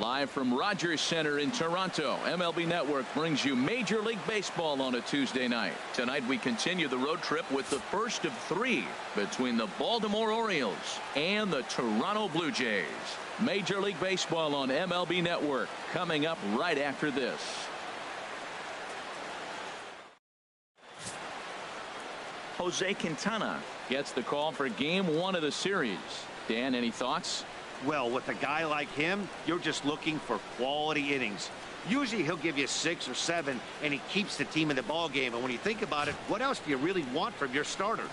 Live from Rogers Center in Toronto, MLB Network brings you Major League Baseball on a Tuesday night. Tonight we continue the road trip with the first of three between the Baltimore Orioles and the Toronto Blue Jays. Major League Baseball on MLB Network coming up right after this. Jose Quintana gets the call for game one of the series. Dan, any thoughts? Well, with a guy like him, you're just looking for quality innings. Usually he'll give you 6 or 7, and he keeps the team in the ball game. And when you think about it, what else do you really want from your starter?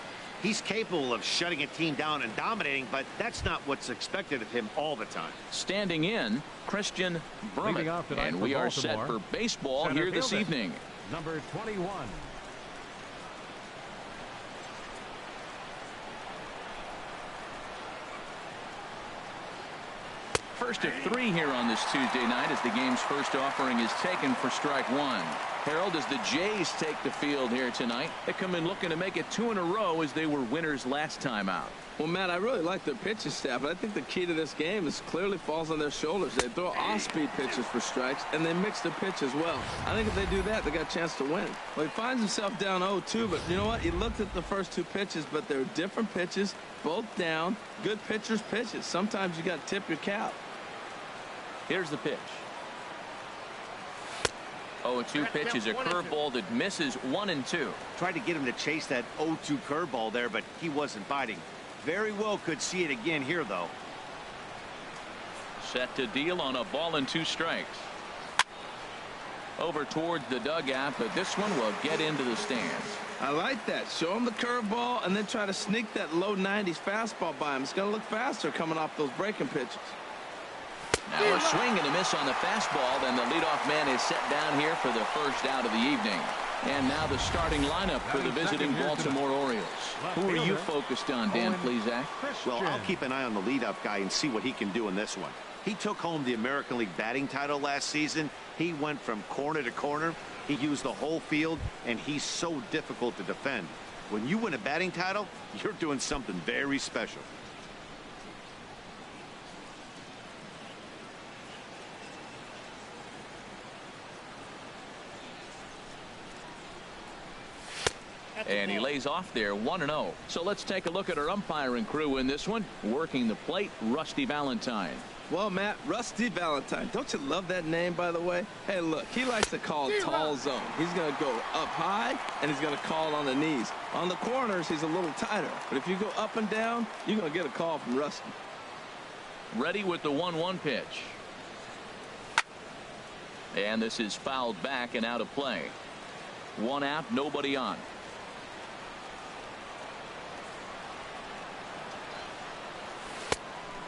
He's capable of shutting a team down and dominating, but that's not what's expected of him all the time. Standing in, Christian Berman. And we are set for baseball here this evening. Number 21. First of three here on this Tuesday night as the game's first offering is taken for strike one. Harold, as the Jays take the field here tonight, they come in looking to make it 2 in a row as they were winners last time out. Well, Matt, I really like their pitching staff, but I think the key to this game is clearly falls on their shoulders. They throw off-speed pitches for strikes, and they mix the pitch as well. I think if they do that, they got a chance to win. Well, he finds himself down 0-2, but you know what? He looked at the first 2 pitches, but they're different pitches, both down. Good pitchers' pitches. Sometimes you got to tip your cap. Here's the pitch. 0-2 pitch is a curveball that misses 1-2. Tried to get him to chase that 0-2 curveball there, but he wasn't biting. Very well could see it again here, though. Set to deal on a ball and 2 strikes. Over towards the dugout, but this one will get into the stands. I like that. Show him the curveball and then try to sneak that low 90s fastball by him. It's going to look faster coming off those breaking pitches. Now a swing and a miss on the fastball, then the leadoff man is set down here for the first out of the evening. And now the starting lineup for the visiting Baltimore Orioles. Who are you focused on, Dan Plesac? Well, I'll keep an eye on the leadoff guy and see what he can do in this one. He took home the American League batting title last season. He went from corner to corner. He used the whole field, and he's so difficult to defend. When you win a batting title, you're doing something very special. And he lays off there 1-0. So let's take a look at our umpiring crew in this one. Working the plate, Rusty Valentine. Well, Matt, Rusty Valentine. Don't you love that name, by the way? Hey, look, he likes to call tall zone. He's going to go up high, and he's going to call on the knees. On the corners, he's a little tighter. But if you go up and down, you're going to get a call from Rusty. Ready with the 1-1 pitch. And this is fouled back and out of play. 1 out, nobody on.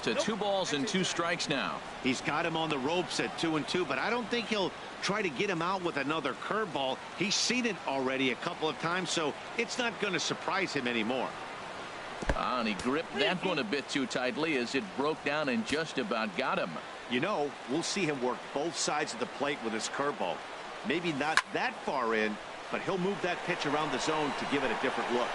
To 2 balls and 2 strikes now. He's got him on the ropes at 2-2, but I don't think he'll try to get him out with another curveball. He's seen it already a couple of times, so it's not going to surprise him anymore. And he gripped that one a bit too tightly as it broke down and just about got him. You know, we'll see him work both sides of the plate with his curveball. Maybe not that far in, but he'll move that pitch around the zone to give it a different look.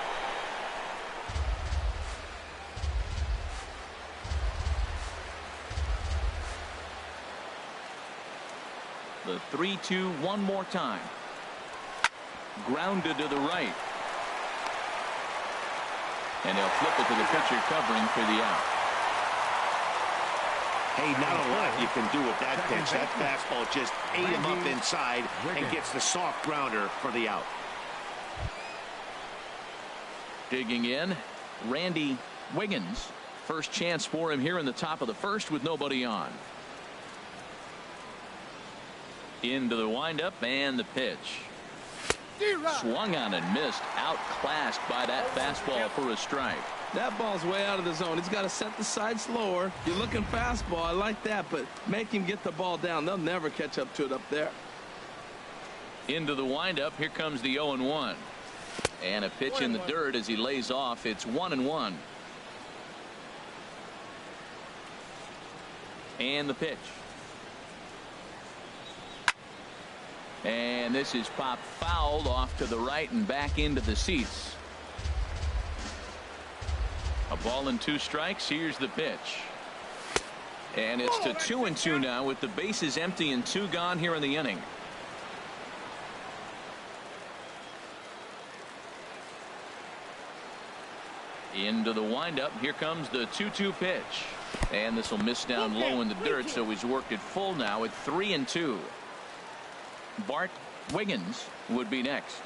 The 3-2 one more time. Grounded to the right. And they'll flip it to the pitcher covering for the out. Hey, not a lot you can do with that pitch. That fastball just ate him up inside and gets the soft grounder for the out. Digging in, Randy Wiggins. First chance for him here in the top of the first with nobody on. Into the windup and the pitch. Swung on and missed. Outclassed by that fastball for a strike. That ball's way out of the zone. He's got to set the side slower. You're looking fastball. I like that, but make him get the ball down. They'll never catch up to it up there. Into the windup. Here comes the 0-1. And a pitch in the dirt as he lays off. It's 1-1. And the pitch. And this is popped fouled off to the right and back into the seats. A ball and 2 strikes. Here's the pitch. And it's to 2-2 now with the bases empty and 2 gone here in the inning. Into the windup. Here comes the 2-2 pitch. And this will miss down low in the dirt, so he's worked it full now at 3-2. Bart Wiggins would be next.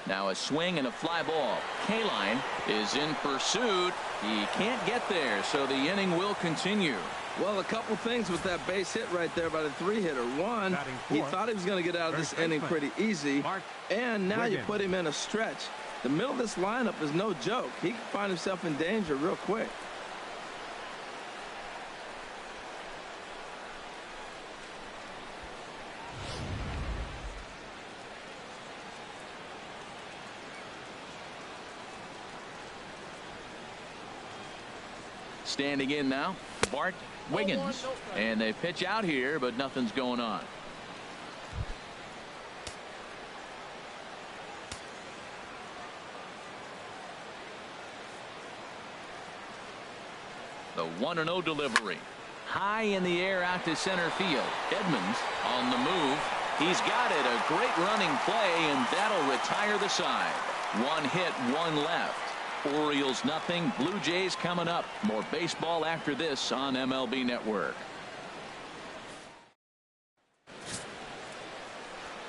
Now a swing and a fly ball. Kaline is in pursuit. He can't get there, so the inning will continue. Well, a couple things with that base hit right there by the 3-hitter. One, he thought he was going to get out of this inning pretty easy, and now you put him in a stretch. The middle of this lineup is no joke. He can find himself in danger real quick. Standing in now, Bart Wiggins. And they pitch out here, but nothing's going on. The 1-0 delivery. High in the air out to center field. Edmonds on the move. He's got it. A great running play, and that'll retire the side. 1 hit, 1 left. Orioles nothing. Blue Jays coming up. More baseball after this on MLB Network.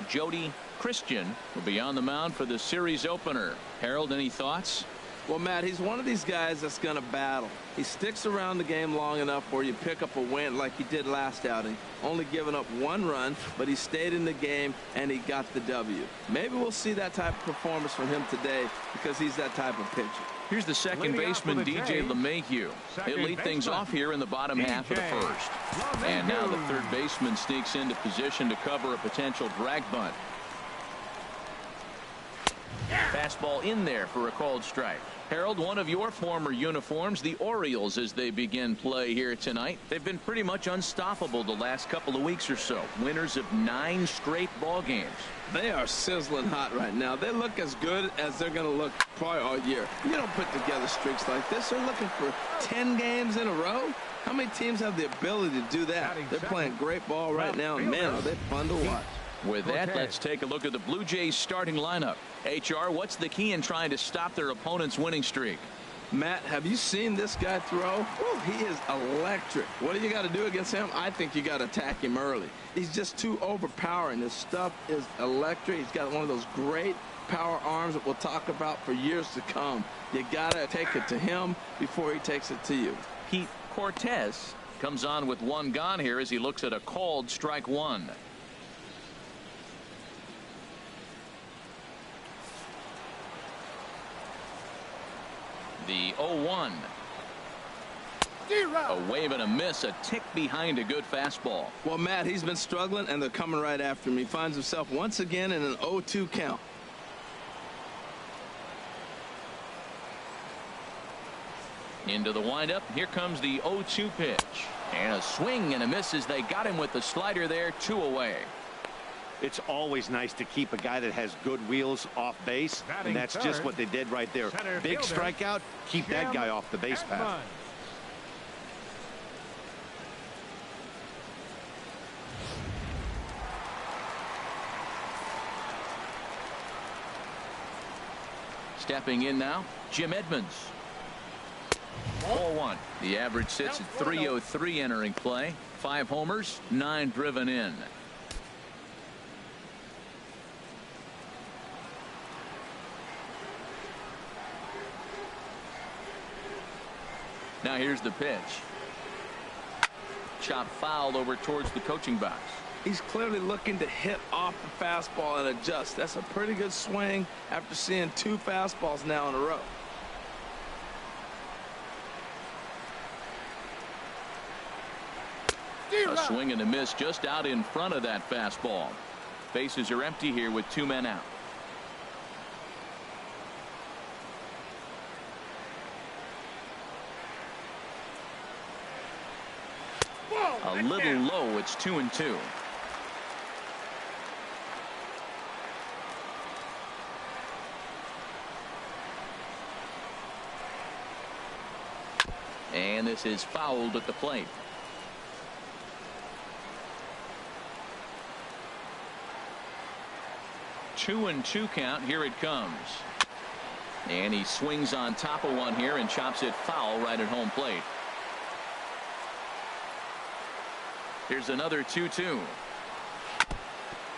Jody Christian will be on the mound for the series opener. Harold, any thoughts? Well, Matt, he's one of these guys that's going to battle. He sticks around the game long enough where you pick up a win like he did last outing. Only giving up 1 run, but he stayed in the game and he got the W. Maybe we'll see that type of performance from him today because he's that type of pitcher. Here's the second baseman, DJ LeMahieu. He'll lead things off here in the bottom half of the first. And now the third baseman sneaks into position to cover a potential drag bunt. Fastball in there for a called strike. Harold, one of your former uniforms, the Orioles, as they begin play here tonight. They've been pretty much unstoppable the last couple of weeks or so. Winners of 9 straight ball games. They are sizzling hot right now. They look as good as they're going to look probably all year. You don't put together streaks like this. They're looking for 10 games in a row. How many teams have the ability to do that? They're playing great ball right now, and man, are they fun to watch. With that, let's take a look at the Blue Jays starting lineup. HR, what's the key in trying to stop their opponent's winning streak? Matt, have you seen this guy throw? Whew, he is electric. What do you got to do against him? I think you got to attack him early. He's just too overpowering. His stuff is electric. He's got one of those great power arms that we'll talk about for years to come. You got to take it to him before he takes it to you. Pete Cortez comes on with 1 gone here as he looks at a called strike 1. The 0-1. A wave and a miss, a tick behind a good fastball. Well, Matt, he's been struggling, and they're coming right after him. He finds himself once again in an 0-2 count. Into the windup. Here comes the 0-2 pitch. And a swing and a miss as they got him with the slider there, 2 away. It's always nice to keep a guy that has good wheels off base, and that's just what they did right there. Big strikeout, keep that guy off the base path. Stepping in now, Jim Edmonds. 4-1. The average sits at 303 entering play. 5 homers, 9 driven in. Now here's the pitch. Chop foul over towards the coaching box. He's clearly looking to hit off the fastball and adjust. That's a pretty good swing after seeing 2 fastballs now in a row. A swing and a miss just out in front of that fastball. Bases are empty here with 2 men out. A little low. It's 2-2. And this is fouled at the plate. Two and two count. Here it comes. And he swings on top of one here and chops it foul right at home plate. Here's another 2-2.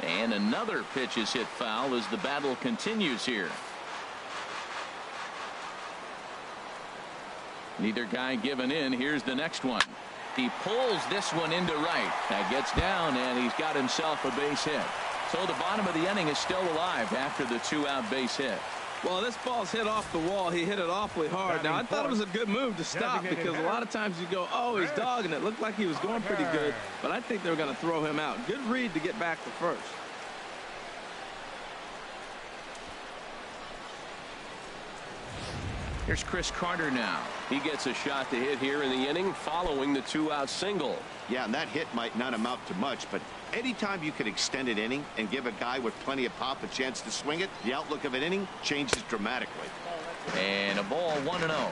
And another pitch is hit foul as the battle continues here. Neither guy giving in. Here's the next one. He pulls this one into right. That gets down, and he's got himself a base hit. So the bottom of the inning is still alive after the 2-out base hit. Well, this ball's hit off the wall. He hit it awfully hard. Now, I thought it was a good move to stop because a lot of times you go, oh, he's dogging it. Looked like he was going pretty good, but I think they were going to throw him out. Good read to get back to first. Here's Chris Carter now. He gets a shot to hit here in the inning following the 2-out single. Yeah, and that hit might not amount to much, but anytime you can extend an inning and give a guy with plenty of pop a chance to swing it, the outlook of an inning changes dramatically. And a ball 1-0.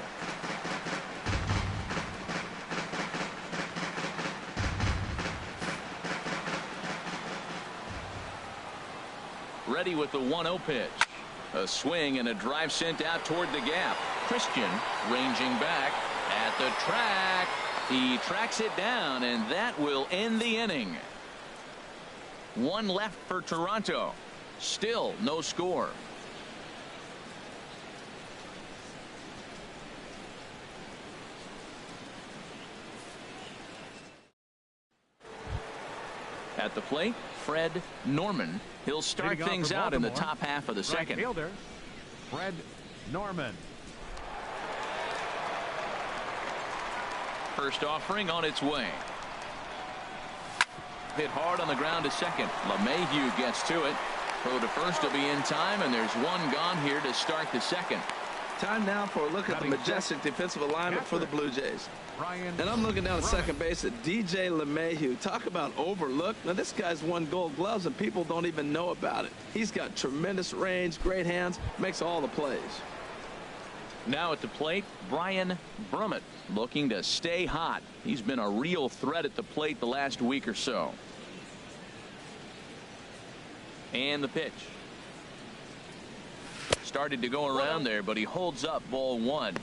Ready with the 1-0 pitch. A swing and a drive sent out toward the gap. Christian ranging back at the track. He tracks it down, and that will end the inning. One left for Toronto. Still no score. At the plate, Fred Norman. He'll start things out in the top half of the second. Right fielder, Fred Norman. First offering on its way. Hit hard on the ground to second. LeMahieu gets to it. Throw to first to be in time, and there's one gone here to start the second. Time now for a look at the majestic defensive alignment for the Blue Jays. And I'm looking down at second base at DJ LeMahieu. Talk about overlooked. Now, this guy's won Gold Gloves, and people don't even know about it. He's got tremendous range, great hands, makes all the plays. Now at the plate, Brian Brummett looking to stay hot. He's been a real threat at the plate the last week or so. And the pitch. Started to go around there, but he holds up ball 1.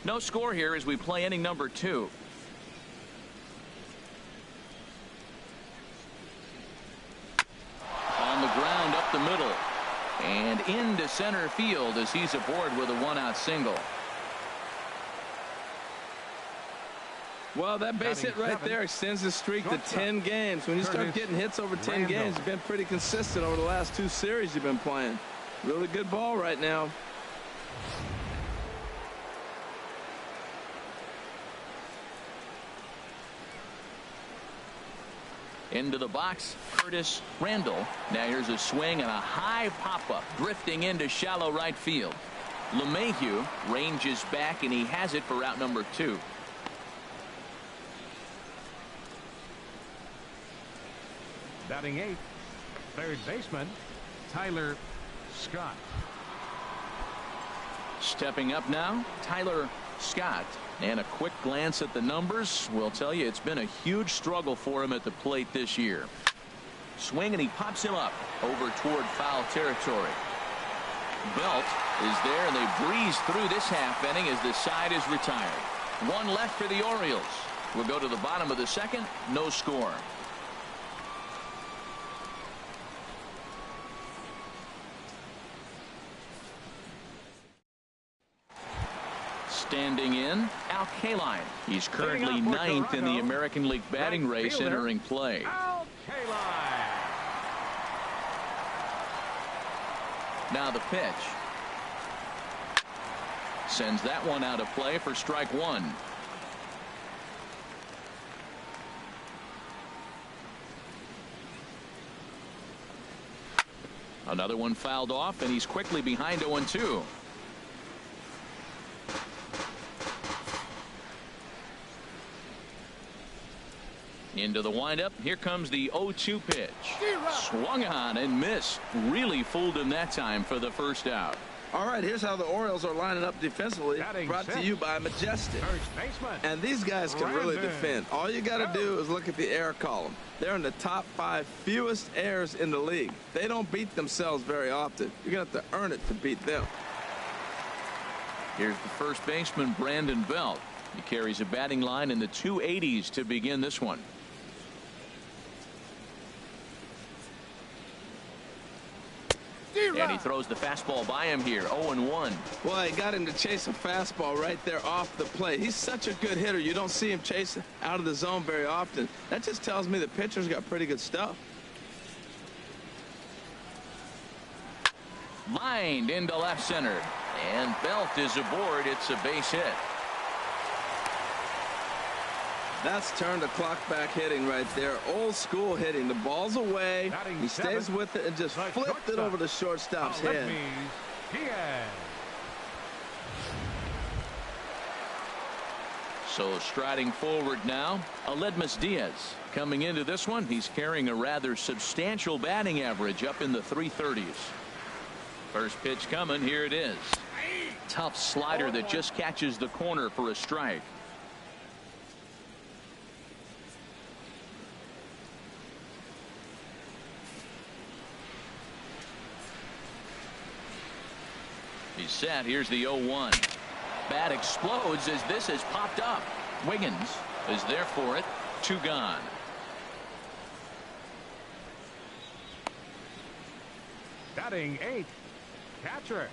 No score here as we play inning number 2. On the ground up the middle. And into center field as he's aboard with a 1-out single. Well, that base hit right there extends the streak to 10 games. When you start getting hits over 10 games, you've been pretty consistent over the last 2 series you've been playing. Really good ball right now. Into the box, Curtis Randall. Now here's a swing and a high pop-up drifting into shallow right field. LeMahieu ranges back, and he has it for out number 2. Batting 8th, third baseman Tyler Scott. Stepping up now, Tyler Scott. And a quick glance at the numbers will tell you it's been a huge struggle for him at the plate this year. Swing, and he pops him up over toward foul territory. Belt is there, and they breeze through this half inning as the side is retired. One left for the Orioles. We'll go to the bottom of the second. No score. Standing in, Al Kaline. He's currently 9th in the American League batting race entering play. Al Kaline. Now the pitch. Sends that one out of play for strike 1. Another one fouled off, and he's quickly behind 0-2. Into the windup. Here comes the 0-2 pitch. Swung on and missed. Really fooled him that time for the first out. All right, here's how the Orioles are lining up defensively. Batting Brought to sixth. you by Majestic. First baseman. And these guys can really Brandon. defend. All you got to do is look at the error column. They're in the top 5 fewest errors in the league. They don't beat themselves very often. You're going to have to earn it to beat them. Here's the first baseman, Brandon Belt. He carries a batting line in the 280s to begin this one. And he throws the fastball by him here. 0-1. Well, he got him to chase a fastball right there off the plate. He's such a good hitter. You don't see him chase out of the zone very often. That just tells me the pitcher's got pretty good stuff. Lined into left center. And Belt is aboard. It's a base hit. That's turned the clock back hitting right there. Old school hitting. The ball's away. Batting He stays seventh, with it and just the flipped it shortstop. over the shortstop's head. Diaz. So striding forward now, Aledmus Diaz. Coming into this one, he's carrying a rather substantial batting average up in the 330s. First pitch coming. Here it is. Tough slider that just catches the corner for a strike. He's set. Here's the 0-1. Bat explodes as this has popped up. Wiggins is there for it. 2 gone. Batting 8th. Catcher.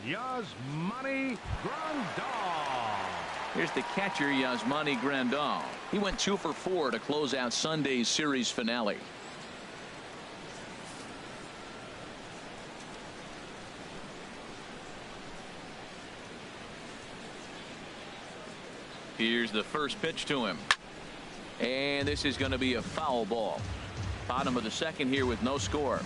Yasmani Grandal. Here's the catcher, Yasmani Grandal. He went 2 for 4 to close out Sunday's series finale. Here's the first pitch to him. And this is going to be a foul ball. Bottom of the second here with no score.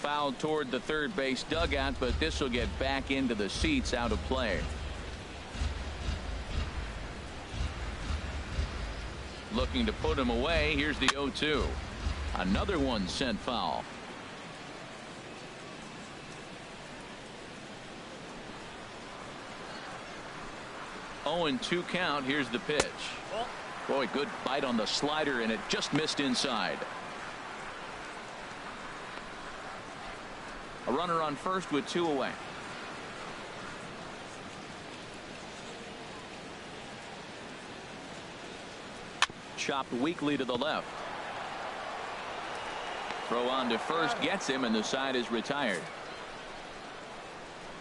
Fouled toward the third base dugout, but this will get back into the seats out of play. Looking to put him away. Here's the 0-2. Another one sent foul. Oh, and 2 count. Here's the pitch. Boy, good bite on the slider, and it just missed inside. A runner on first with 2 away. Chopped weakly to the left. Throw on to first gets him, and the side is retired.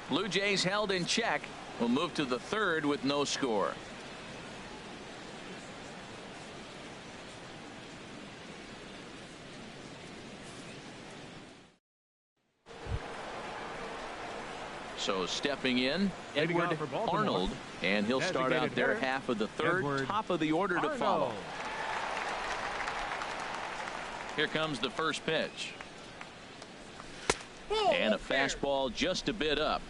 Blue Jays held in check. Will move to the third with no score. So stepping in, Edward Arnold, and he'll start out their half of the third. Top of the order to follow. Here comes the first pitch. And a fastball just a bit up.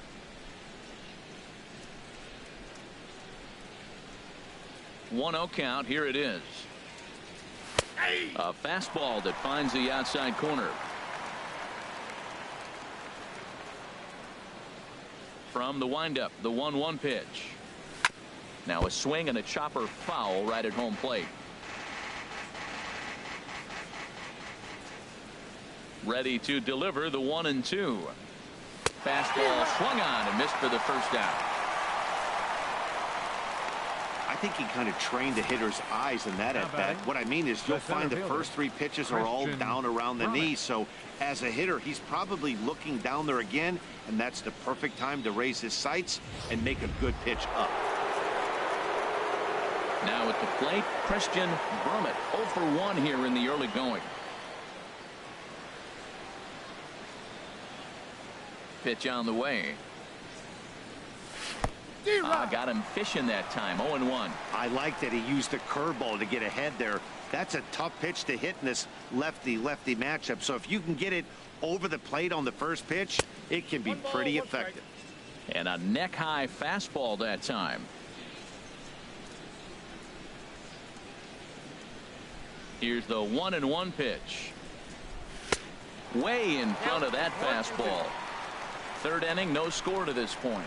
One-oh count. Here it is. A fastball that finds the outside corner. From the windup, the 1-1 pitch. Now a swing and a chopper foul right at home plate. Ready to deliver the 1-2. Fastball swung on and missed for the first out. I think he kind of trained the hitter's eyes in that at bat. What I mean is you'll find the first 3 pitches are all down around the knee. So as a hitter, he's probably looking down there again, and that's the perfect time to raise his sights and make a good pitch up. Now at the plate, Christian Brummett 0 for 1 here in the early going. Pitch on the way. Got him fishing that time. 0-1. I like that he used the curveball to get ahead there. That's a tough pitch to hit in this lefty-lefty matchup. So if you can get it over the plate on the first pitch, it can be pretty effective. And a neck-high fastball that time. Here's the 1-1 pitch. Way in front of that fastball. Third inning, no score to this point.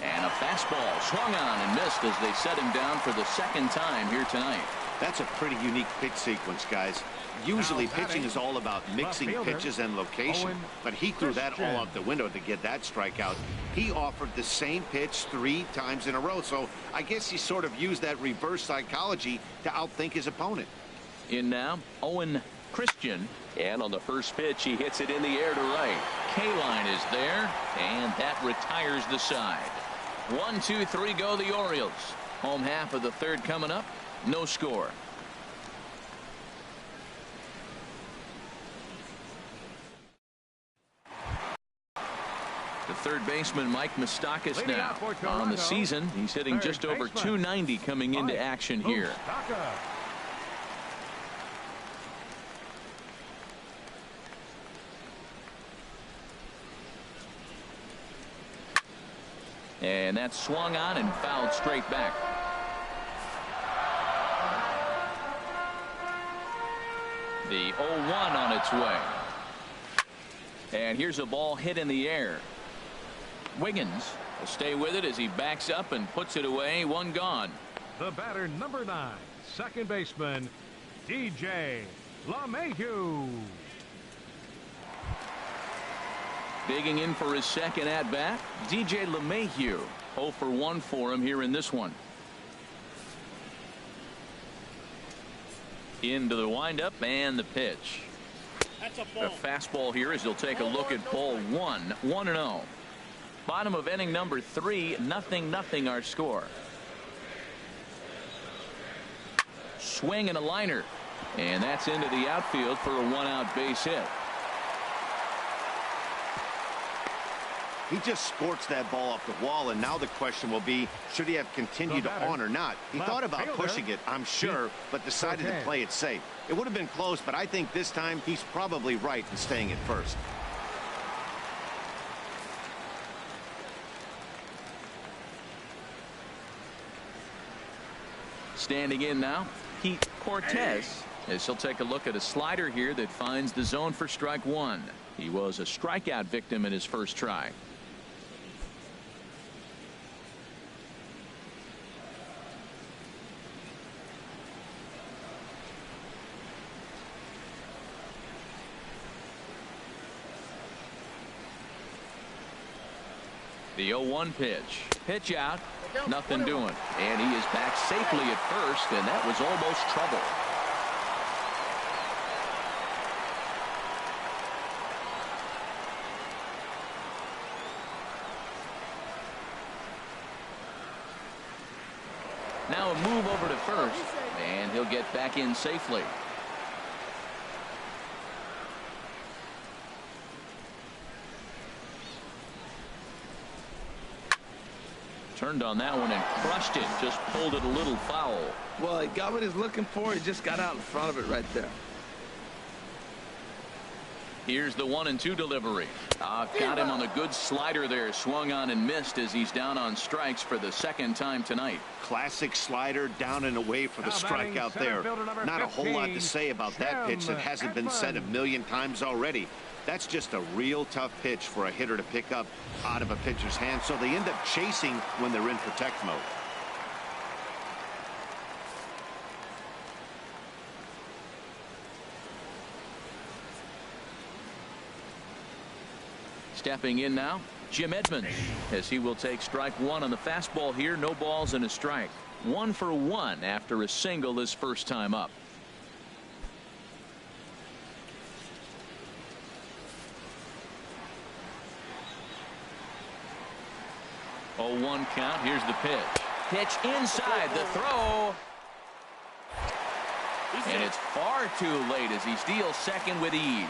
And a fastball swung on and missed as they set him down for the second time here tonight. That's a pretty unique pitch sequence, guys. Usually pitching is all about mixing pitches and location, but he threw that all out the window to get that strikeout. He offered the same pitch 3 times in a row, so I guess he sort of used that reverse psychology to outthink his opponent. In now, Owen Christian, and on the first pitch he hits it in the air to right. K-line is there, and that retires the side. 1, 2, 3 go the Orioles. Home half of the third coming up. No score. The third baseman Mike Moustakas now on the season. He's hitting just over 290 coming into action here. And that's swung on and fouled straight back. The 0-1 on its way. And here's a ball hit in the air. Wiggins will stay with it as he backs up and puts it away. One gone. The batter, number 9, second baseman, DJ LeMahieu. Digging in for his second at-bat, DJ LeMahieu. 0 for 1 for him here in this one. Into the windup and the pitch. That's a ball. A fastball here as he'll take a look at ball 1. 1-0. Bottom of inning number 3. 0-0 our score. Swing and a liner. And that's into the outfield for a 1-out base hit. He just scorched that ball off the wall, and now the question will be, should he have continued on or not? He thought about pushing it, I'm sure, but decided to play it safe. It would have been close, but I think this time he's probably right in staying at first. — Standing in now, Pete Cortez, as he'll take a look at a slider here that finds the zone for strike 1. He was a strikeout victim in his first try. The 0-1 pitch. Pitch out. Nothing doing. And he is back safely at first, and that was almost trouble. Now a move over to first, and he'll get back in safely. Turned on that one and crushed it. Just pulled it a little foul. Well, he got what he's looking for. He just got out in front of it right there. Here's the 1-2 delivery. Got him on a good slider there. Swung on and missed as he's down on strikes for the second time tonight. Classic slider, down and away for the strikeout there. Not a whole lot to say about that pitch that hasn't been said a million times already. That's just a real tough pitch for a hitter to pick up out of a pitcher's hand, so they end up chasing when they're in protect mode. Stepping in now, Jim Edmonds, as he will take strike 1 on the fastball here. No balls and a strike. 1 for 1 after a single his first time up. Oh, 1 count. Here's the pitch. Pitch inside the throw. And it's far too late as he steals second with ease.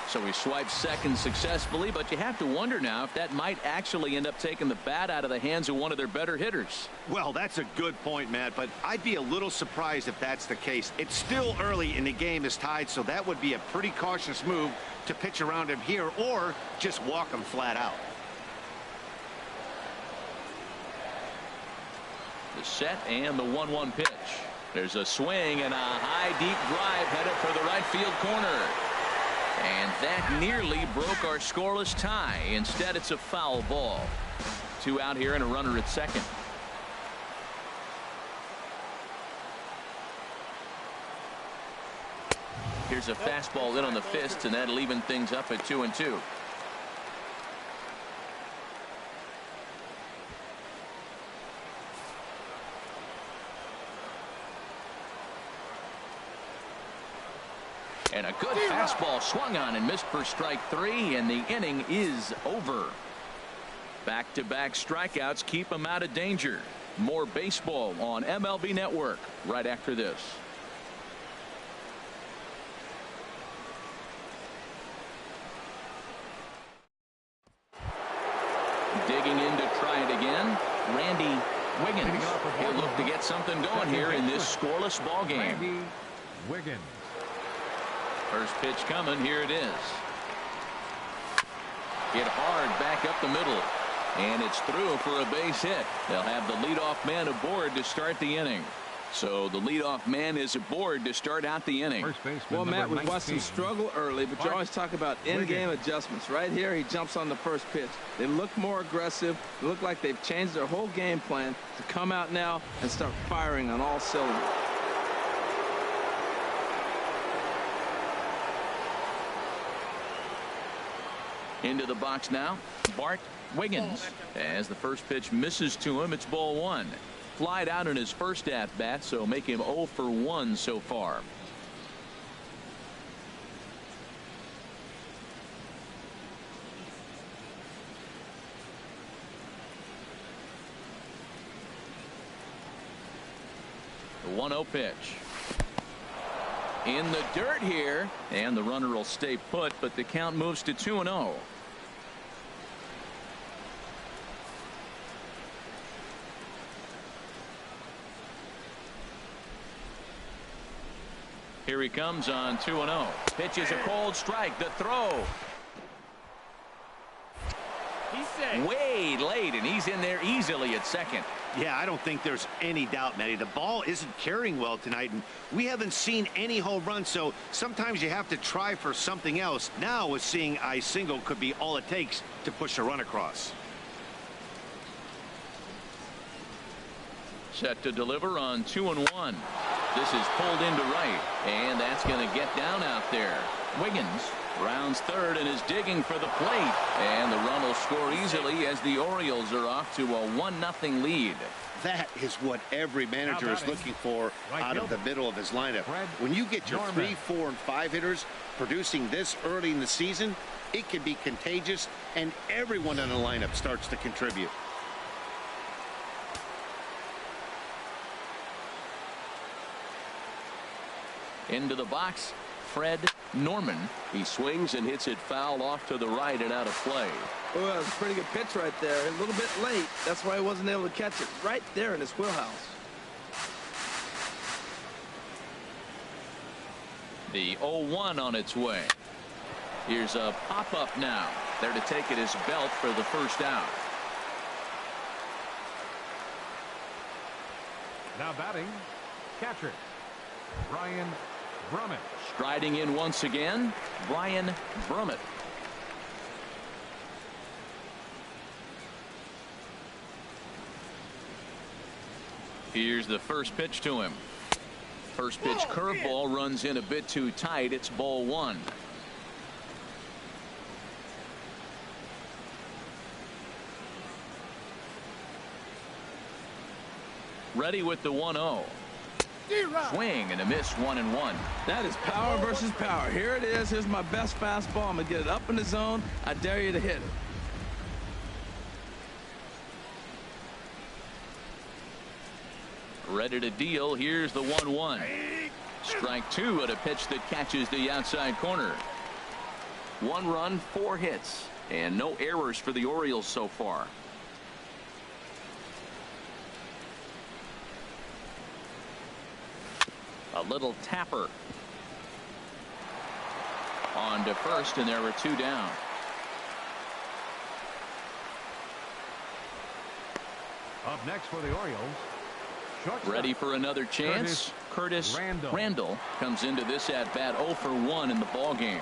So he swipes second successfully, but you have to wonder now if that might actually end up taking the bat out of the hands of one of their better hitters. Well, that's a good point, Matt, but I'd be a little surprised if that's the case. It's still early and the game is tied, so that would be a pretty cautious move to pitch around him here or just walk him flat out. The set and the 1-1 pitch. There's a swing and a high deep drive headed for the right field corner. And that nearly broke our scoreless tie. Instead, it's a foul ball. 2 out here and a runner at second. Here's a fastball in on the fist, and that'll even things up at 2-2. And a good fastball swung on and missed for strike 3, and the inning is over. Back-to-back strikeouts keep him out of danger. More baseball on MLB Network right after this. Digging in to try it again, Randy Wiggins. He'll look to get something going here in this scoreless ball game. Randy Wiggins. First pitch coming. Here it is. Hit hard back up the middle. And it's through for a base hit. They'll have the leadoff man aboard to start the inning. So the leadoff man is aboard to start out the inning. Well, Matt, we watched him struggle early, but you always talk about in-game adjustments. Right here, he jumps on the first pitch. They look more aggressive. They look like they've changed their whole game plan to come out now and start firing on all cylinders. Into the box now, Bart Wiggins. As the first pitch misses to him, it's ball 1. Flied out in his first at-bat, so make him 0 for 1 so far. The 1-0 pitch. In the dirt here, and the runner will stay put, but the count moves to 2-0. Here he comes on 2-0. Pitch is a cold strike. The throw. He's safe. Way late, and he's in there easily at second. Yeah, I don't think there's any doubt, Matty. The ball isn't carrying well tonight, and we haven't seen any home runs, so sometimes you have to try for something else. Now, with seeing a single could be all it takes to push a run across. Set to deliver on 2-1. This is pulled into right, and that's going to get down out there. Wiggins rounds third and is digging for the plate, and the run will score easily as the Orioles are off to a 1-0 lead. That is what every manager is looking for out of the middle of his lineup. When you get your 3, 4, and 5 hitters producing this early in the season, it can be contagious, and everyone in the lineup starts to contribute. Into the box, Fred Norman. He swings and hits it foul off to the right and out of play. Well, that was a pretty good pitch right there. A little bit late. That's why he wasn't able to catch it. Right there in his wheelhouse. The 0-1 on its way. Here's a pop-up now. There to take it is Belt for the first out. Now batting, catcher, Brian Brummett. Striding in once again, Brian Brummett. Here's the first pitch to him. First pitch curveball runs in a bit too tight. It's ball 1. Ready with the 1-0. Swing and a miss, 1-1. That is power versus power. Here it is. Here's my best fastball. I'm going to get it up in the zone. I dare you to hit it. Ready to deal. Here's the 1-1. Strike 2 at a pitch that catches the outside corner. 1 run, 4 hits, and no errors for the Orioles so far. A little tapper. On to first, and there are 2 down. Up next for the Orioles, Shortstop. Ready for another chance. Curtis Randall comes into this at bat 0 for 1 in the ball game.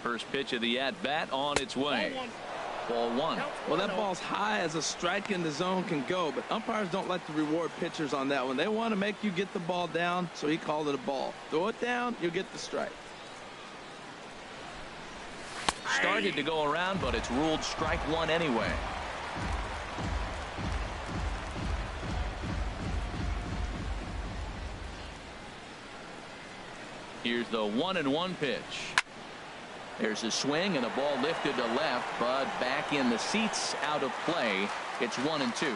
First pitch of the at bat on its way. Ball 1. Well, that ball's high as a strike in the zone can go, but umpires don't like to reward pitchers on that one. They want to make you get the ball down, so he called it a ball. Throw it down, you'll get the strike. Started to go around, but it's ruled strike 1 anyway. Here's the 1-1 pitch. There's a swing and a ball lifted to left, but back in the seats, out of play. It's 1-2.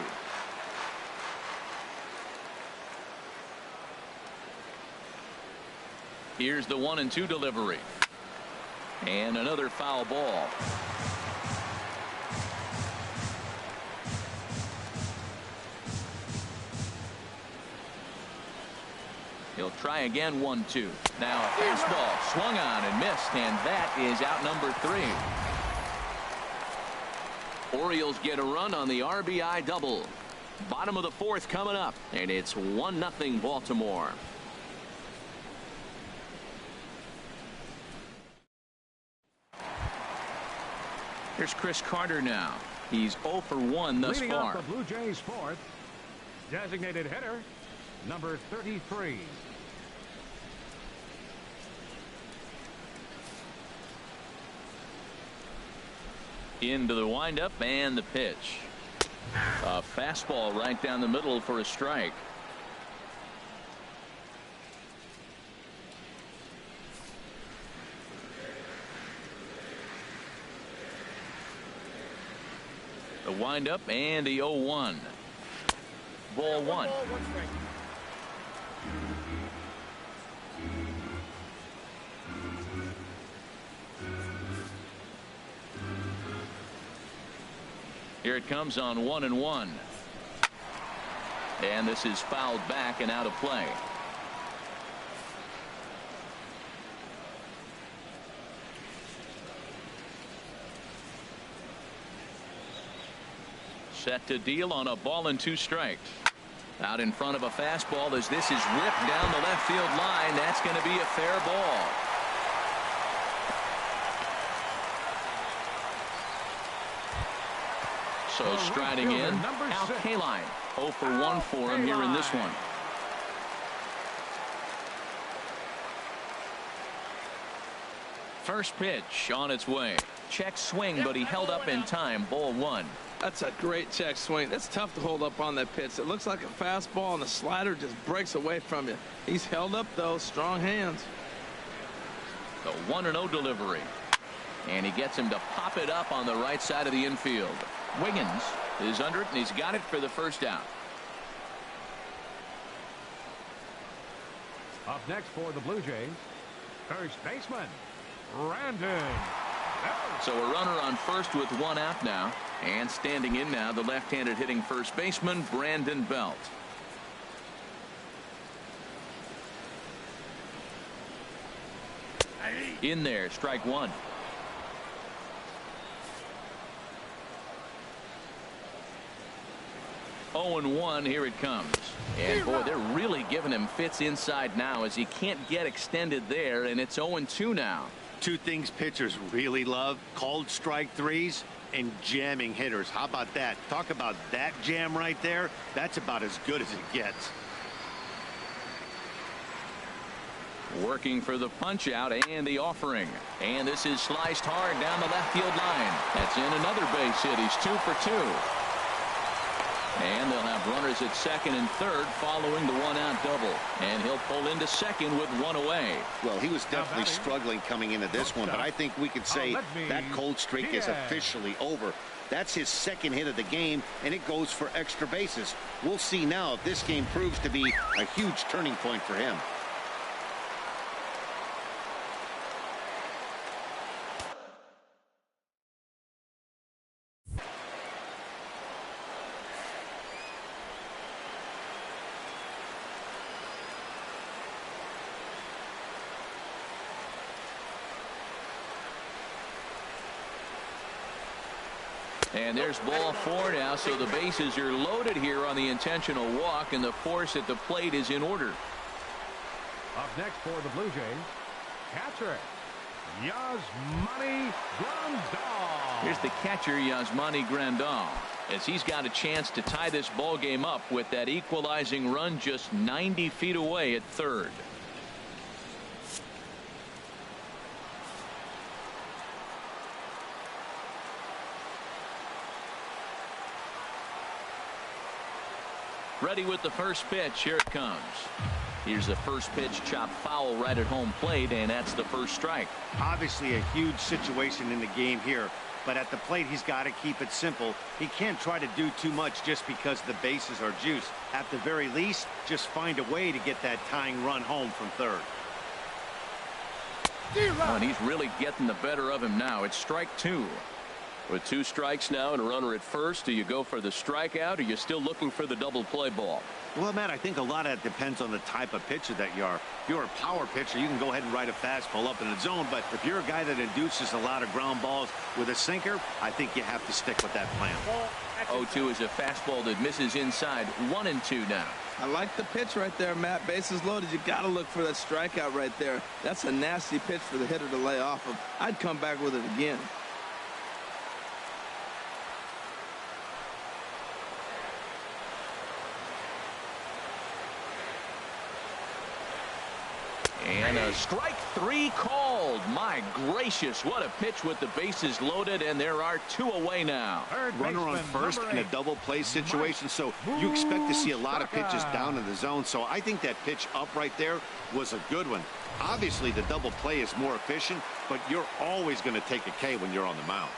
Here's the 1-2 delivery. And another foul ball. He'll try again. 1-2. Now a fastball swung on and missed, and that is out number 3. Orioles get a run on the RBI double. Bottom of the 4th coming up, and it's 1-0 Baltimore. Here's Chris Carter now. He's 0 for 1 thus Leading far. up the Blue Jays 4th, designated hitter, number 33. Into the windup and the pitch. A fastball right down the middle for a strike. The windup and the 0-1. Ball 1. Here it comes on 1-1. And this is fouled back and out of play. Set to deal on a ball and 2 strikes. Out in front of a fastball as this is ripped down the left field line. That's going to be a fair ball. So striding in, Al Kaline. 0 for 1 for him here in this one. First pitch on its way. Check swing, but he held up in time. Ball 1. That's a great check swing. That's tough to hold up on that pitch. It looks like a fastball, and the slider just breaks away from you. He's held up, though. Strong hands. The 1-0 delivery. And he gets him to pop it up on the right side of the infield. Wiggins is under it, and he's got it for the first out. Up next for the Blue Jays, first baseman, Brandon. So a runner on first with 1 out now. And standing in now, the left-handed hitting first baseman, Brandon Belt. In there, strike 1. Oh and 1, here it comes. And boy, they're really giving him fits inside now as he can't get extended there, and it's 0-2 now. 2 things pitchers really love: called strike 3s and jamming hitters. How about that? Talk about that jam right there. That's about as good as it gets. Working for the punch out and the offering. And this is sliced hard down the left field line. That's in another base hit. He's 2 for 2. And they'll have runners at second and third following the 1-out double. And he'll pull into second with 1 away. Well, he was definitely struggling coming into this one, but I think we can say that cold streak is officially over. That's his second hit of the game, and it goes for extra bases. We'll see now if this game proves to be a huge turning point for him. And there's ball 4 now, so the bases are loaded here on the intentional walk, and the force at the plate is in order. Up next for the Blue Jays, catcher Yasmani Grandal. Here's the catcher, Yasmani Grandal, as he's got a chance to tie this ball game up with that equalizing run just 90 feet away at third. Ready with the first pitch. Here it comes. Here's the first pitch, chopped foul right at home plate, and that's the first strike. Obviously a huge situation in the game here, but at the plate he's got to keep it simple. He can't try to do too much just because the bases are juiced. At the very least, just find a way to get that tying run home from third. Oh, and he's really getting the better of him now. It's strike 2. With 2 strikes now and a runner at first, do you go for the strikeout, or are you still looking for the double play ball? Well, Matt, I think a lot of that depends on the type of pitcher that you are. If you're a power pitcher, you can go ahead and ride a fastball up in the zone, but if you're a guy that induces a lot of ground balls with a sinker, I think you have to stick with that plan. 0-2 is a fastball that misses inside. 1-2 now. I like the pitch right there, Matt. Bases loaded. You got to look for that strikeout right there. That's a nasty pitch for the hitter to lay off of. I'd come back with it again. And a strike 3 called. My gracious, what a pitch with the bases loaded, and there are 2 away now. Runner on first in a double play situation, so you expect to see a lot of pitches down in the zone. So I think that pitch up right there was a good one. Obviously the double play is more efficient, but you're always going to take a K when you're on the mound.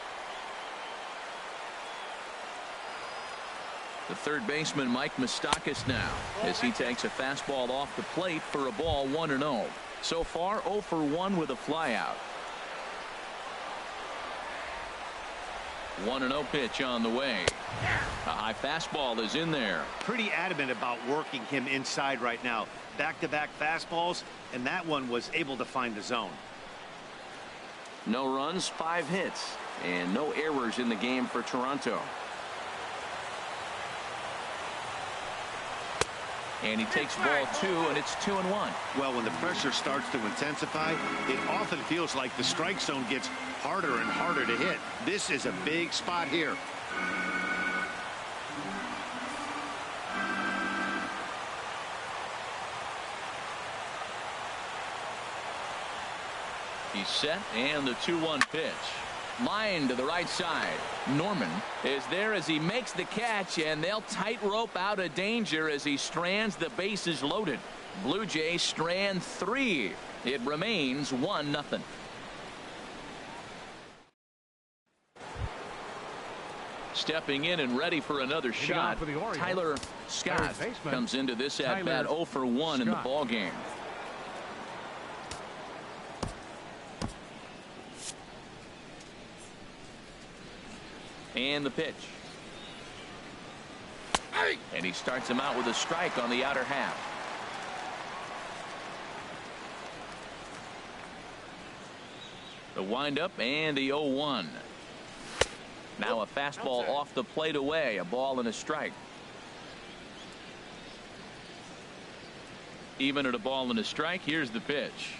The third baseman, Mike Moustakas, now as he takes a fastball off the plate for a ball. 1-0. So far 0 for 1 with a flyout. 1-0 pitch on the way. A high fastball is in there. Pretty adamant about working him inside right now. Back-to-back fastballs, and that one was able to find the zone. No runs, 5 hits, and no errors in the game for Toronto. And he takes ball 2, and it's 2-1. Well, when the pressure starts to intensify, it often feels like the strike zone gets harder and harder to hit. This is a big spot here. He's set, and the 2-1 pitch. Line to the right side. Norman is there as he makes the catch, and they'll tightrope out of danger as he strands the bases loaded. Blue Jays strand 3. It remains 1-0. Stepping in and ready for another shot, Tyler Scott comes into this at bat 0 for 1 in the ball game. And the pitch. And he starts him out with a strike on the outer half. The windup and the 0-1. Now a fastball off the plate away. A ball and a strike. Even at a ball and a strike. Here's the pitch.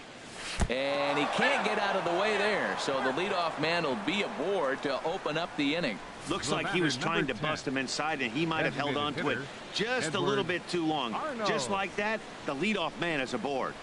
And he can't get out of the way there, so the leadoff man will be aboard to open up the inning. Looks like he was trying to bust him inside, and he might have held on to it just a little bit too long. Just like that, the leadoff man is aboard.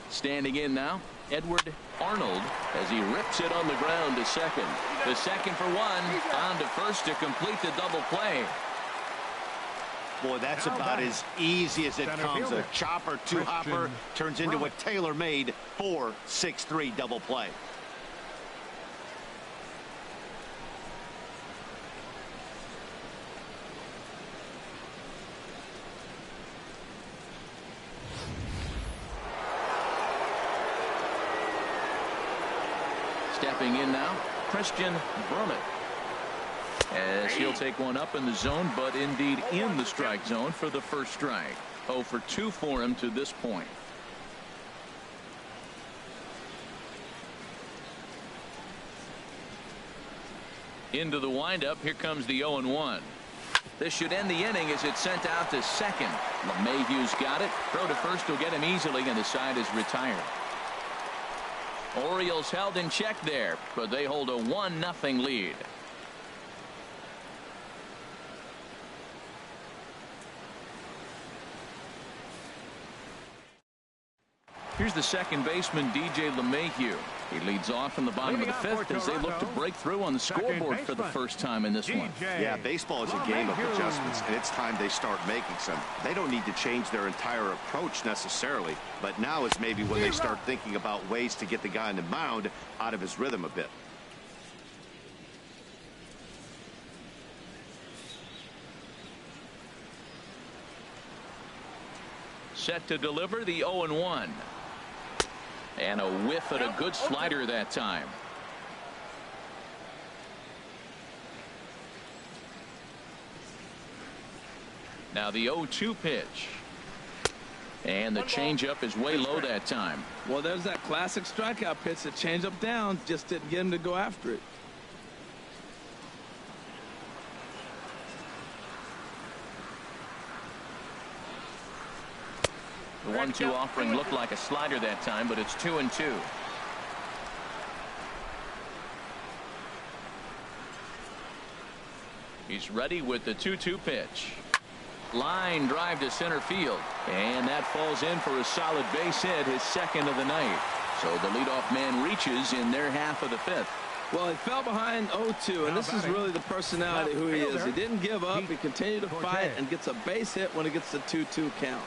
Standing in now, Edward Arnold, as he rips it on the ground to second. The second for 1, on to first to complete the double play. Boy, that's about as easy as it comes. A chopper two-hopper turns into a tailor-made 4-6-3 double play. Stepping in now, Christian Brummett. as he'll take one up in the zone, but indeed in the strike zone for the first strike. 0 for 2 for him to this point. Into the windup. Here comes the 0-1. This should end the inning as it's sent out to second. LeMahieu's got it. Throw to first will get him easily, and the side is retired. Orioles held in check there, but they hold a 1-0 lead. Here's the second baseman, DJ LeMahieu. He leads off in the bottom of the fifth as they look to break through on the scoreboard for the first time in this one. Yeah, baseball is a game of adjustments, and it's time they start making some. They don't need to change their entire approach necessarily, but now is maybe when they start thinking about ways to get the guy on the mound out of his rhythm a bit. Set to deliver the 0-1. And a whiff at a good slider that time. Now the 0-2 pitch. And the changeup is way low that time. Well, there's that classic strikeout pitch. The changeup down just didn't get him to go after it. The 1-2 offering looked like a slider that time, but it's 2-2. He's ready with the 2-2 pitch. Line drive to center field, and that falls in for a solid base hit, his second of the night. So the leadoff man reaches in their half of the fifth. Well, he fell behind 0-2, and this is really the personality who he is. He didn't give up. He continued to fight and gets a base hit when he gets the 2-2 count.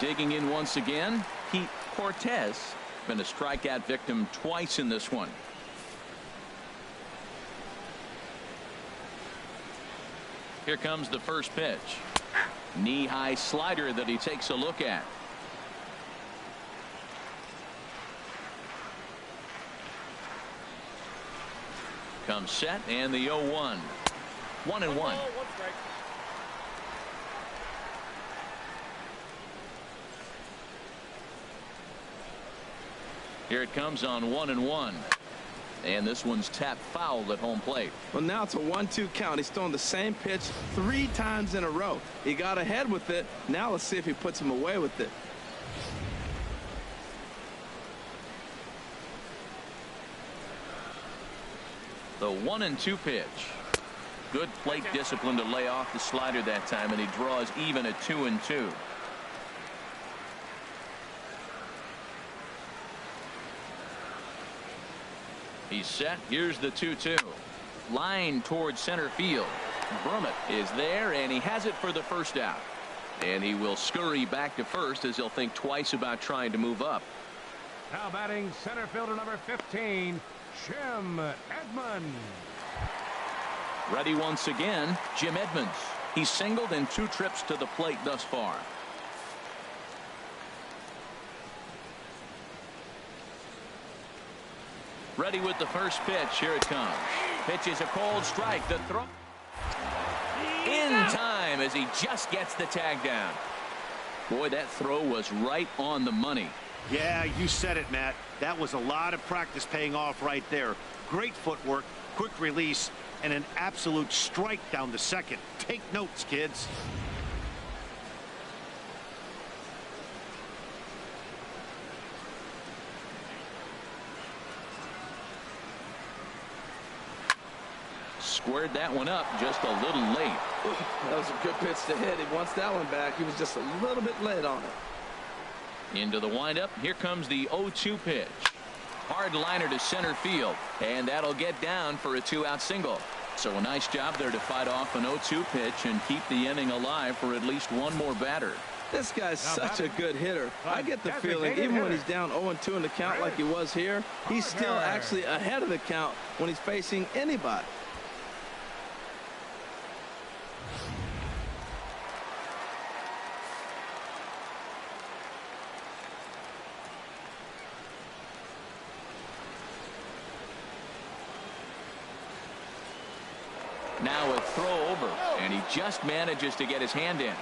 Digging in once again, Pete Cortez. Been a strikeout victim twice in this one. Here comes the first pitch. Knee-high slider that he takes a look at. Comes set, and the 0-1. 1-1. Here it comes on 1-1. And this one's tapped foul at home plate. Well, now it's a 1-2 count. He's thrown the same pitch 3 times in a row. He got ahead with it. Now let's see if he puts him away with it. The 1-2 pitch. Good plate discipline to lay off the slider that time, and he draws even at 2-2. He's set. Here's the 2-2. Line towards center field. Brummett is there, and he has it for the first out. And he will scurry back to first as he'll think twice about trying to move up. Now batting center fielder number 15, Jim Edmonds. Ready once again, Jim Edmonds. He's singled in 2 trips to the plate thus far. Ready with the first pitch. Here it comes. Pitch is a cold strike. The throw in time as he just gets the tag down. Boy, that throw was right on the money. Yeah, you said it, Matt. That was a lot of practice paying off right there. Great footwork, quick release, and an absolute strike down the second. Take notes, kids. Squared that one up just a little late. That was a good pitch to hit. He wants that one back. He was just a little bit late on it. Into the windup. Here comes the 0-2 pitch. Hard liner to center field, and that'll get down for a 2-out single. So a nice job there to fight off an 0-2 pitch and keep the inning alive for at least one more batter. This guy's such a good hitter. I get the feeling even when he's down 0-2 in the count like he was here, he's still actually ahead of the count when he's facing anybody. Now a throw over, and he just manages to get his hand in.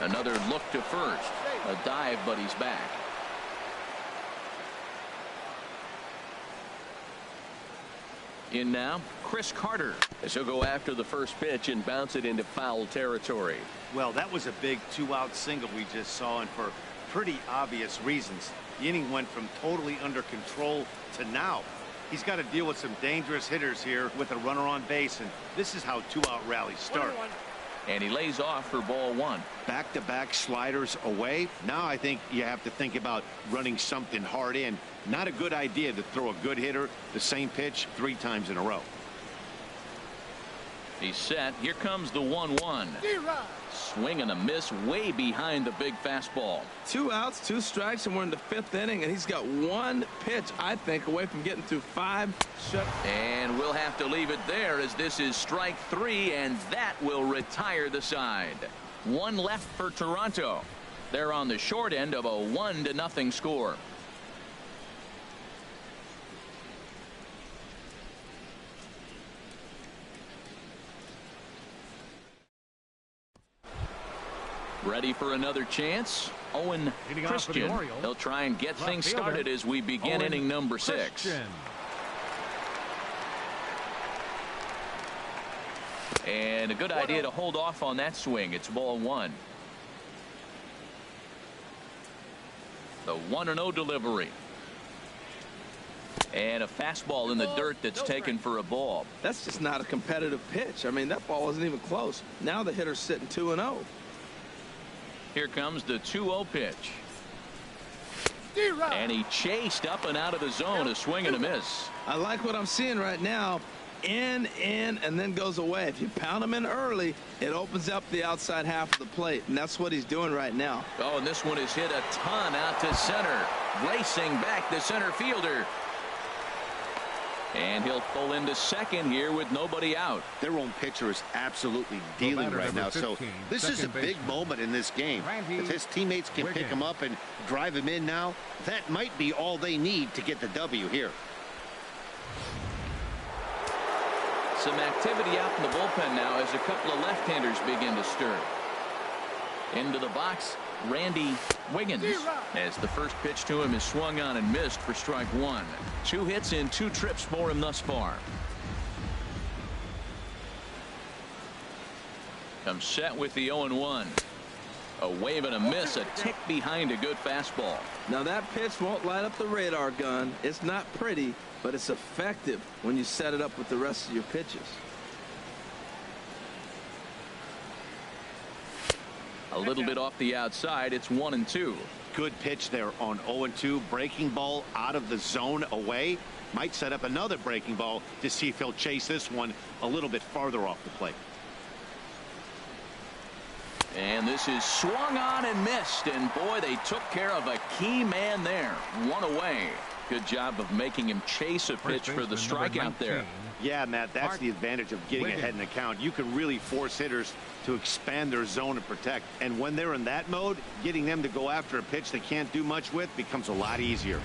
Another look to first. A dive, but he's back. In now, Chris Carter. As he'll go after the first pitch and bounce it into foul territory. Well, that was a big 2-out single we just saw, and for pretty obvious reasons. The inning went from totally under control to now. He's got to deal with some dangerous hitters here with a runner on base, and this is how 2-out rallies start. And he lays off for ball one. Back-to-back sliders away. Now I think you have to think about running something hard in. Not a good idea to throw a good hitter the same pitch 3 times in a row. He's set. Here comes the 1-1. Swing and a miss way behind the big fastball. 2 outs, 2 strikes, and we're in the 5th inning, and he's got 1 pitch, I think, away from getting through 5 shut. And we'll have to leave it there, as this is strike 3, and that will retire the side. 1 left for Toronto. They're on the short end of a 1-0 score. Ready for another chance? Owen Christian. He'll try and get things started as we begin inning number 6. And a good idea to hold off on that swing. It's ball 1. The 1-0 delivery. And a fastball in the dirt that's taken for a ball. That's just not a competitive pitch. I mean, that ball wasn't even close. Now the hitter's sitting 2-0. Here comes the 2-0 pitch. And he chased up and out of the zone. A swing and a miss. I like what I'm seeing right now. In, and then goes away. If you pound him in early, it opens up the outside half of the plate, and that's what he's doing right now. Oh, and this one is hit a ton out to center. Racing back the center fielder. And he'll pull into second here with nobody out. Their own pitcher is absolutely dealing right now. So this is a big moment in this game. If his teammates can pick him up and drive him in now, that might be all they need to get the W here. Some activity out in the bullpen now as a couple of left-handers begin to stir. Into the box, Randy Wiggins, as the first pitch to him is swung on and missed for strike 1. 2 hits in 2 trips for him thus far. Comes set with the 0-1. A wave and a miss, a tick behind a good fastball. Now that pitch won't light up the radar gun. It's not pretty, but it's effective when you set it up with the rest of your pitches. A little bit off the outside. It's 1-2. Good pitch there on 0-2. Breaking ball out of the zone away. Might set up another breaking ball to see if he'll chase this one a little bit farther off the plate. And this is swung on and missed. And boy, they took care of a key man there. 1 away. Good job of making him chase a pitch for the strikeout there. Yeah, Matt, that's the advantage of getting ahead in the count. You can really force hitters to expand their zone and protect. And when they're in that mode, getting them to go after a pitch they can't do much with becomes a lot easier.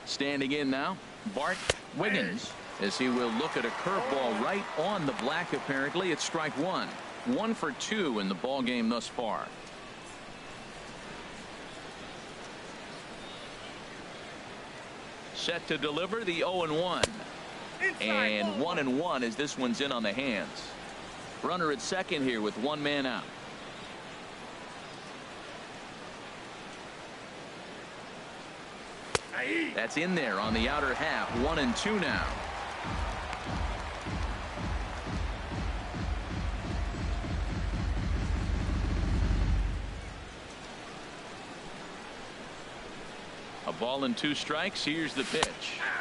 Standing in now, Bart Wiggins, as he will look at a curveball right on the black. Apparently it's strike 1. 1 for 2 in the ball game thus far. Set to deliver the 0-1. And 1-1 as this one's in on the hands. Runner at second here with 1 man out. That's in there on the outer half. 1-2 now. A ball and 2 strikes. Here's the pitch.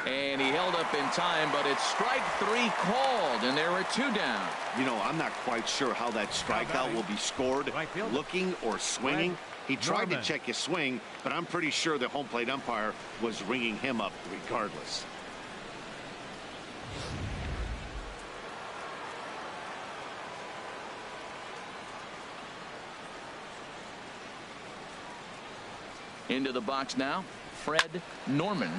And he held up in time, but it's strike 3 called, and there are 2 down. You know, I'm not quite sure how that strikeout will be scored, looking or swinging. He tried to check his swing, but I'm pretty sure the home plate umpire was ringing him up regardless. Into the box now, Fred Norman.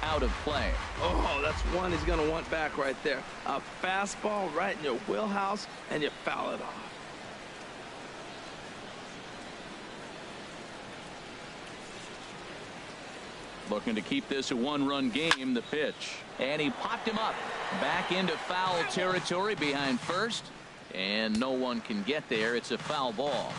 Out of play. Oh, that's one he's going to want back right there. A fastball right in your wheelhouse, and you foul it off. Looking to keep this a one-run game. The pitch. And he popped him up. Back into foul territory behind first. And no one can get there. It's a foul ball.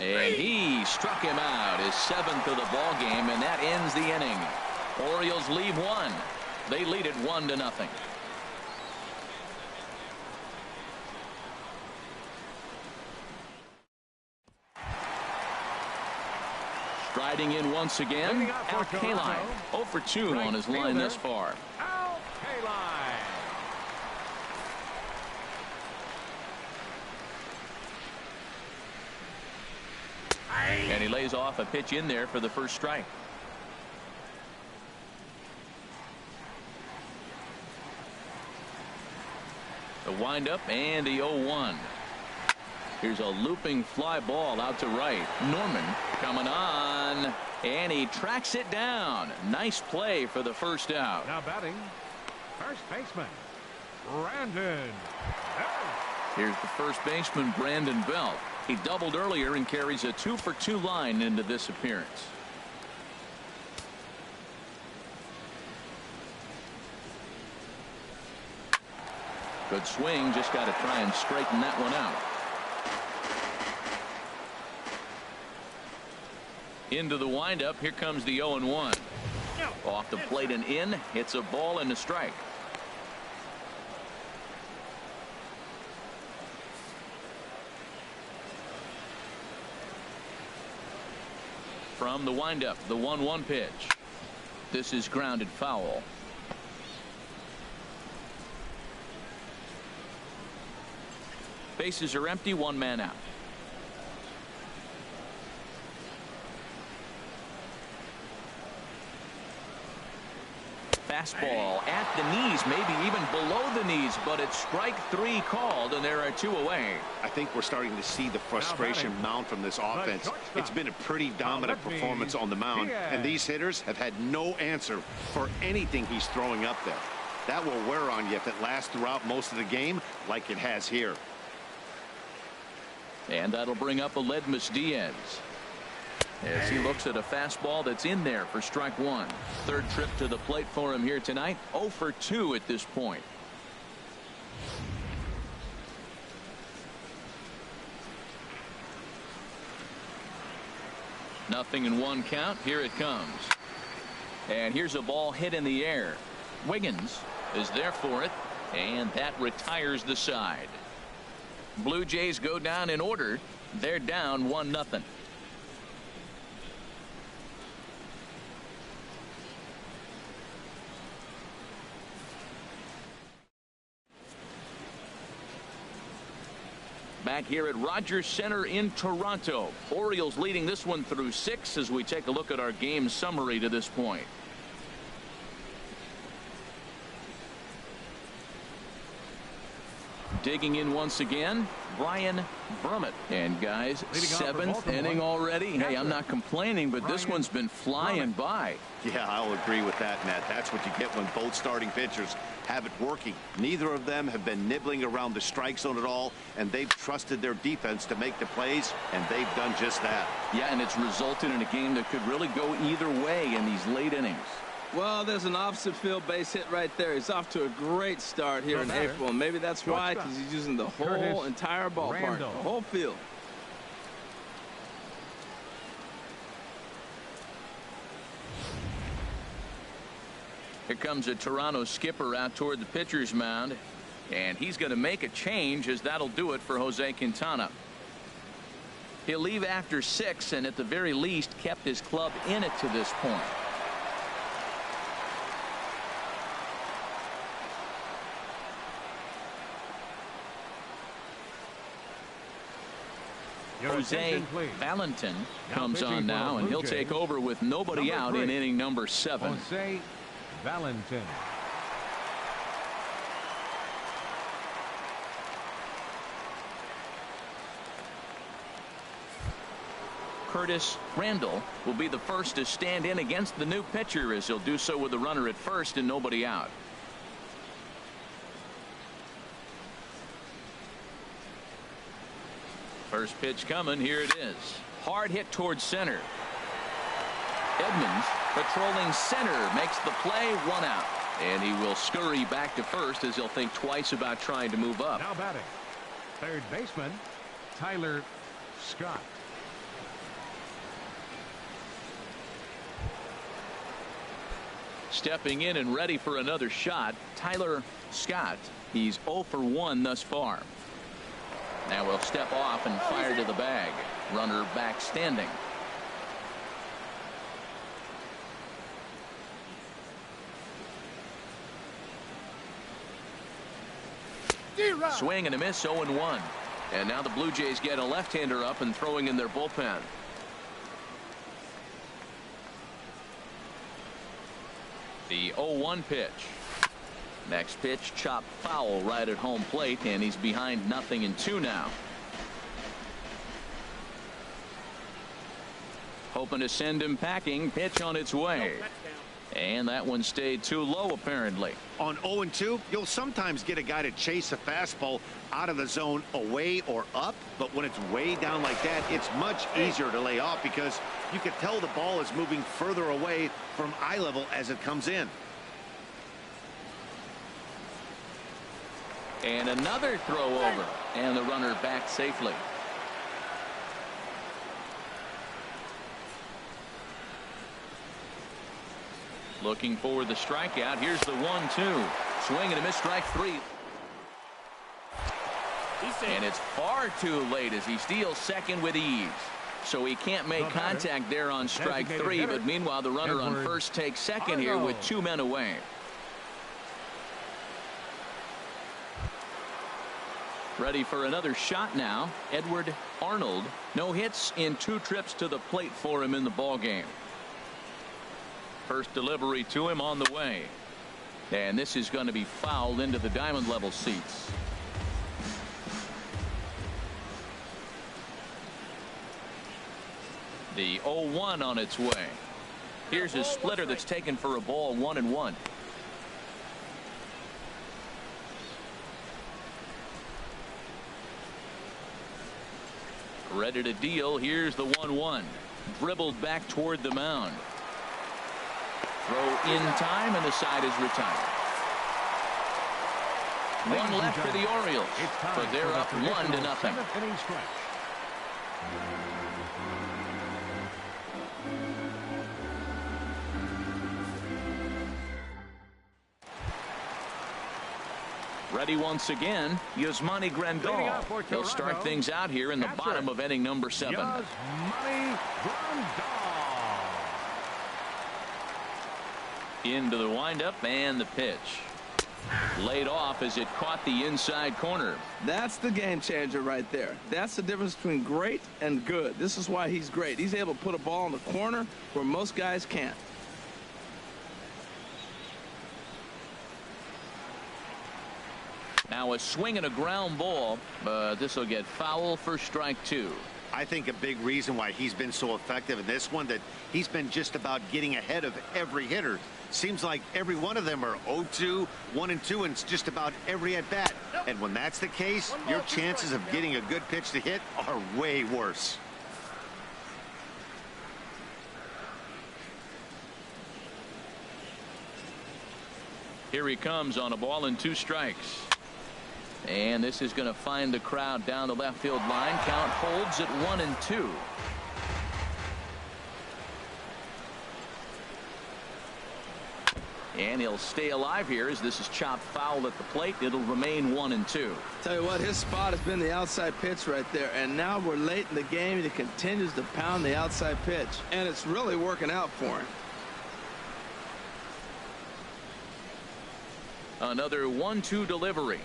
And he struck him out, his 7th of the ball game, and that ends the inning. Orioles leave one. They lead it 1-0. Striding in once again, Al Kaline. 0 for 2 on his line thus far. Al Kaline. And he lays off a pitch in there for the first strike. The windup and the 0-1. Here's a looping fly ball out to right. Norman coming on, and he tracks it down. Nice play for the first out. Now batting, first baseman, Brandon Belt. Here's the first baseman, Brandon Belt. He doubled earlier and carries a 2 for 2 line into this appearance. Good swing, just got to try and straighten that one out. Into the windup, here comes the 0-1. Off the plate and in, it's a ball and a strike. From the windup, the 1-1 pitch. This is grounded foul. Bases are empty, 1 man out. Fastball at the knees, maybe even below the knees, but it's strike 3 called, and there are 2 away. I think we're starting to see the frustration mount from this offense. It's been a pretty dominant performance on the mound, and these hitters have had no answer for anything he's throwing up there. That will wear on you if it lasts throughout most of the game like it has here. And that'll bring up Aledmus Diaz as he looks at a fastball that's in there for strike 1. Third trip to the plate for him here tonight. 0 for 2 at this point. Nothing in 1 count. Here it comes. And here's a ball hit in the air. Wiggins is there for it, and that retires the side. Blue Jays go down in order. They're down 1-0. Back here at Rogers Center in Toronto. Orioles leading this one through 6 as we take a look at our game summary to this point. Digging in once again, Brian Brummett. And guys, 7th inning already. Hey, I'm not complaining, but this one's been flying by. Yeah, I'll agree with that, Matt. That's what you get when both starting pitchers have it working. Neither of them have been nibbling around the strike zone at all, and they've trusted their defense to make the plays, and they've done just that. Yeah, and it's resulted in a game that could really go either way in these late innings. Well, there's an opposite field base hit right there. He's off to a great start here in April, and maybe that's why, because he's using the whole entire ballpark, the whole field. Here comes a Toronto skipper out toward the pitcher's mound, and he's going to make a change, as that'll do it for Jose Quintana. He'll leave after 6, and at the very least kept his club in it to this point. Jose Valentin comes on now, and he'll take over with nobody out in inning number 7. Jose Valentin. Curtis Randall will be the first to stand in against the new pitcher, as he'll do so with the runner at first and nobody out. First pitch coming. Here it is. Hard hit towards center. Edmonds patrolling center makes the play. 1 out. And he will scurry back to first, as he'll think twice about trying to move up. Now batting, third baseman Tyler Scott. Stepping in and ready for another shot, Tyler Scott. He's 0 for 1 thus far. Now we'll step off and fire to the bag. Runner back standing. Swing and a miss. 0-1. And now the Blue Jays get a left-hander up and throwing in their bullpen. The 0-1 pitch. Next pitch chopped foul right at home plate, and he's behind 0-2 now. Hoping to send him packing. Pitch on its way. And that one stayed too low, apparently. On 0-2, you'll sometimes get a guy to chase a fastball out of the zone away or up, but when it's way down like that, it's much easier to lay off because you can tell the ball is moving further away from eye level as it comes in. And another throw over, and the runner back safely. Looking for the strikeout. Here's the 1-2. Swing and a miss. Strike 3. And it's far too late as he steals second with ease. So he can't make contact there on strike 3. But meanwhile, the runner on first takes second here with 2 men away. Ready for another shot now. Edward Arnold. No hits in 2 trips to the plate for him in the ball game. First delivery to him on the way. And this is going to be fouled into the diamond level seats. The 0-1 on its way. Here's a splitter that's taken for a ball. 1-1. Ready to deal. Here's the 1-1. Dribbled back toward the mound. Throw in time, and the side is retired. 1 left for the Orioles, but they're up 1-0. Ready once again, Yasmani Grandal. He'll start things out here in the bottom of inning number 7. Yasmani Grandal. Into the windup and the pitch. Laid off as it caught the inside corner. That's the game changer right there. That's the difference between great and good. This is why he's great. He's able to put a ball in the corner where most guys can't. Now a swing and a ground ball, but this will get foul for strike 2. I think a big reason why he's been so effective in this one, that he's been just about getting ahead of every hitter. Seems like every one of them are 0-2, 1-2, and it's just about every at bat. And when that's the case, your chances of getting a good pitch to hit are way worse. Here he comes on a ball and 2 strikes. And this is going to find the crowd down the left field line. Count holds at 1-2. And he'll stay alive here as this is chopped foul at the plate. It'll remain 1-2. Tell you what, his spot has been the outside pitch right there. And now we're late in the game, and he continues to pound the outside pitch. And it's really working out for him. Another 1-2 delivery.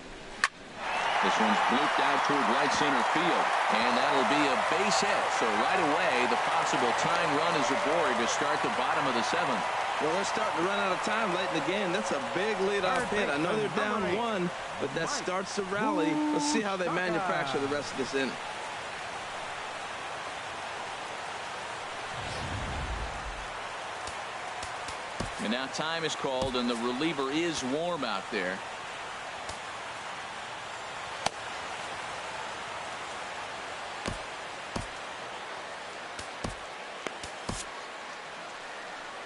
This one's blooped out toward right center field, and that'll be a base hit. So right away, the possible tying run is aboard to start the bottom of the 7th. Well, they're starting to run out of time late in the game. That's a big leadoff hit. I know they're down 1, but that starts the rally. Let's see how they manufacture the rest of this inning. And now time is called, and the reliever is warm out there.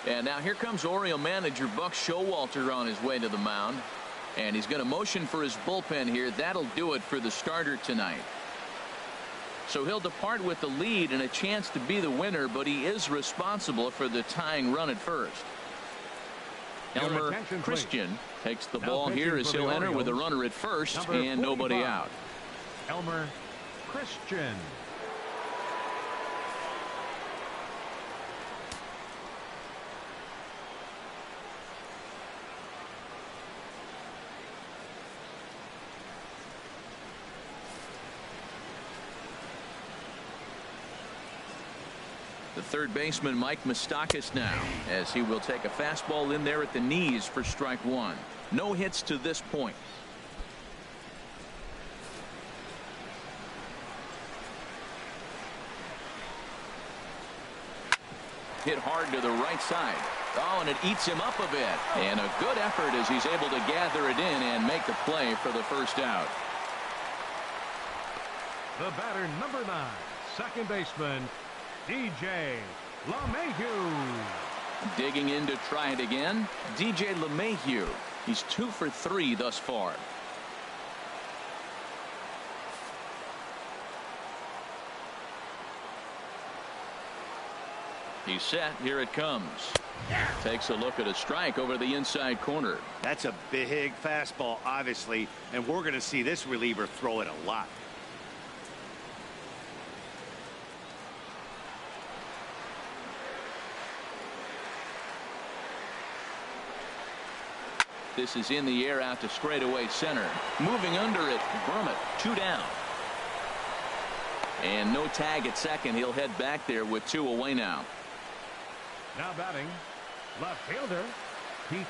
And now here comes Oriole manager Buck Showalter on his way to the mound. And he's going to motion for his bullpen here. That'll do it for the starter tonight. So he'll depart with the lead and a chance to be the winner, but he is responsible for the tying run at first. Elmer Christian takes the ball here as he'll enter with a runner at first and nobody out. Elmer Christian. The third baseman Mike Moustakas now, as he will take a fastball in there at the knees for strike one. No hits to this point. Hit hard to the right side. Oh, and it eats him up a bit. And a good effort as he's able to gather it in and make the play for the first out. The batter, number 9, second baseman DJ LeMahieu. Digging in to try it again, DJ LeMahieu. He's 2 for 3 thus far. He's set. Here it comes. Takes a look at a strike over the inside corner. That's a big fastball, obviously, and we're going to see this reliever throw it a lot. This is in the air out to straightaway center. Moving under it, Bermott, 2 down. And no tag at second. He'll head back there with 2 away now. Now batting, left fielder Pete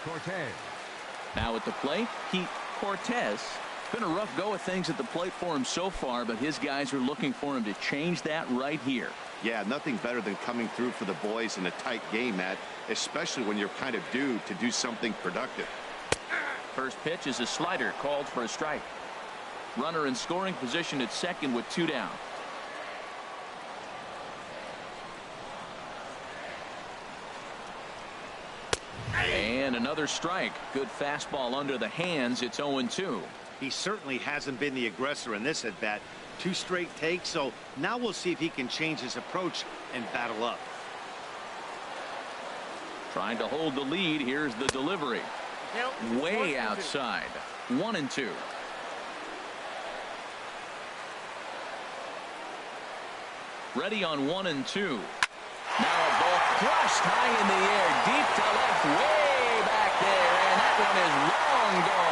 Cortez. Now at the plate, Pete Cortez. Been a rough go of things at the plate for him so far, but his guys are looking for him to change that right here. Yeah, nothing better than coming through for the boys in a tight game, Matt, especially when you're kind of due to do something productive. First pitch is a slider called for a strike. Runner in scoring position at second with 2 down. And another strike. Good fastball under the hands. It's 0-2. He certainly hasn't been the aggressor in this at bat. 2 straight takes, so now we'll see if he can change his approach and battle up. Trying to hold the lead. Here's the delivery. Way outside. 1-2. Ready on 1-2. Now a ball crushed high in the air, deep to left, way back there, and that one is long gone.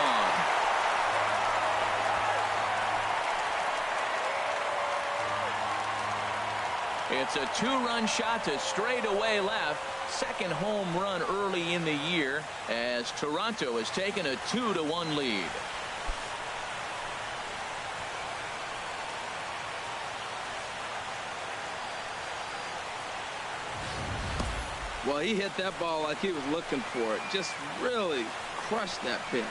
It's a 2-run shot to straightaway left. Second home run early in the year as Toronto has taken a 2-1 lead. Well, he hit that ball like he was looking for it. Just really crushed that pitch.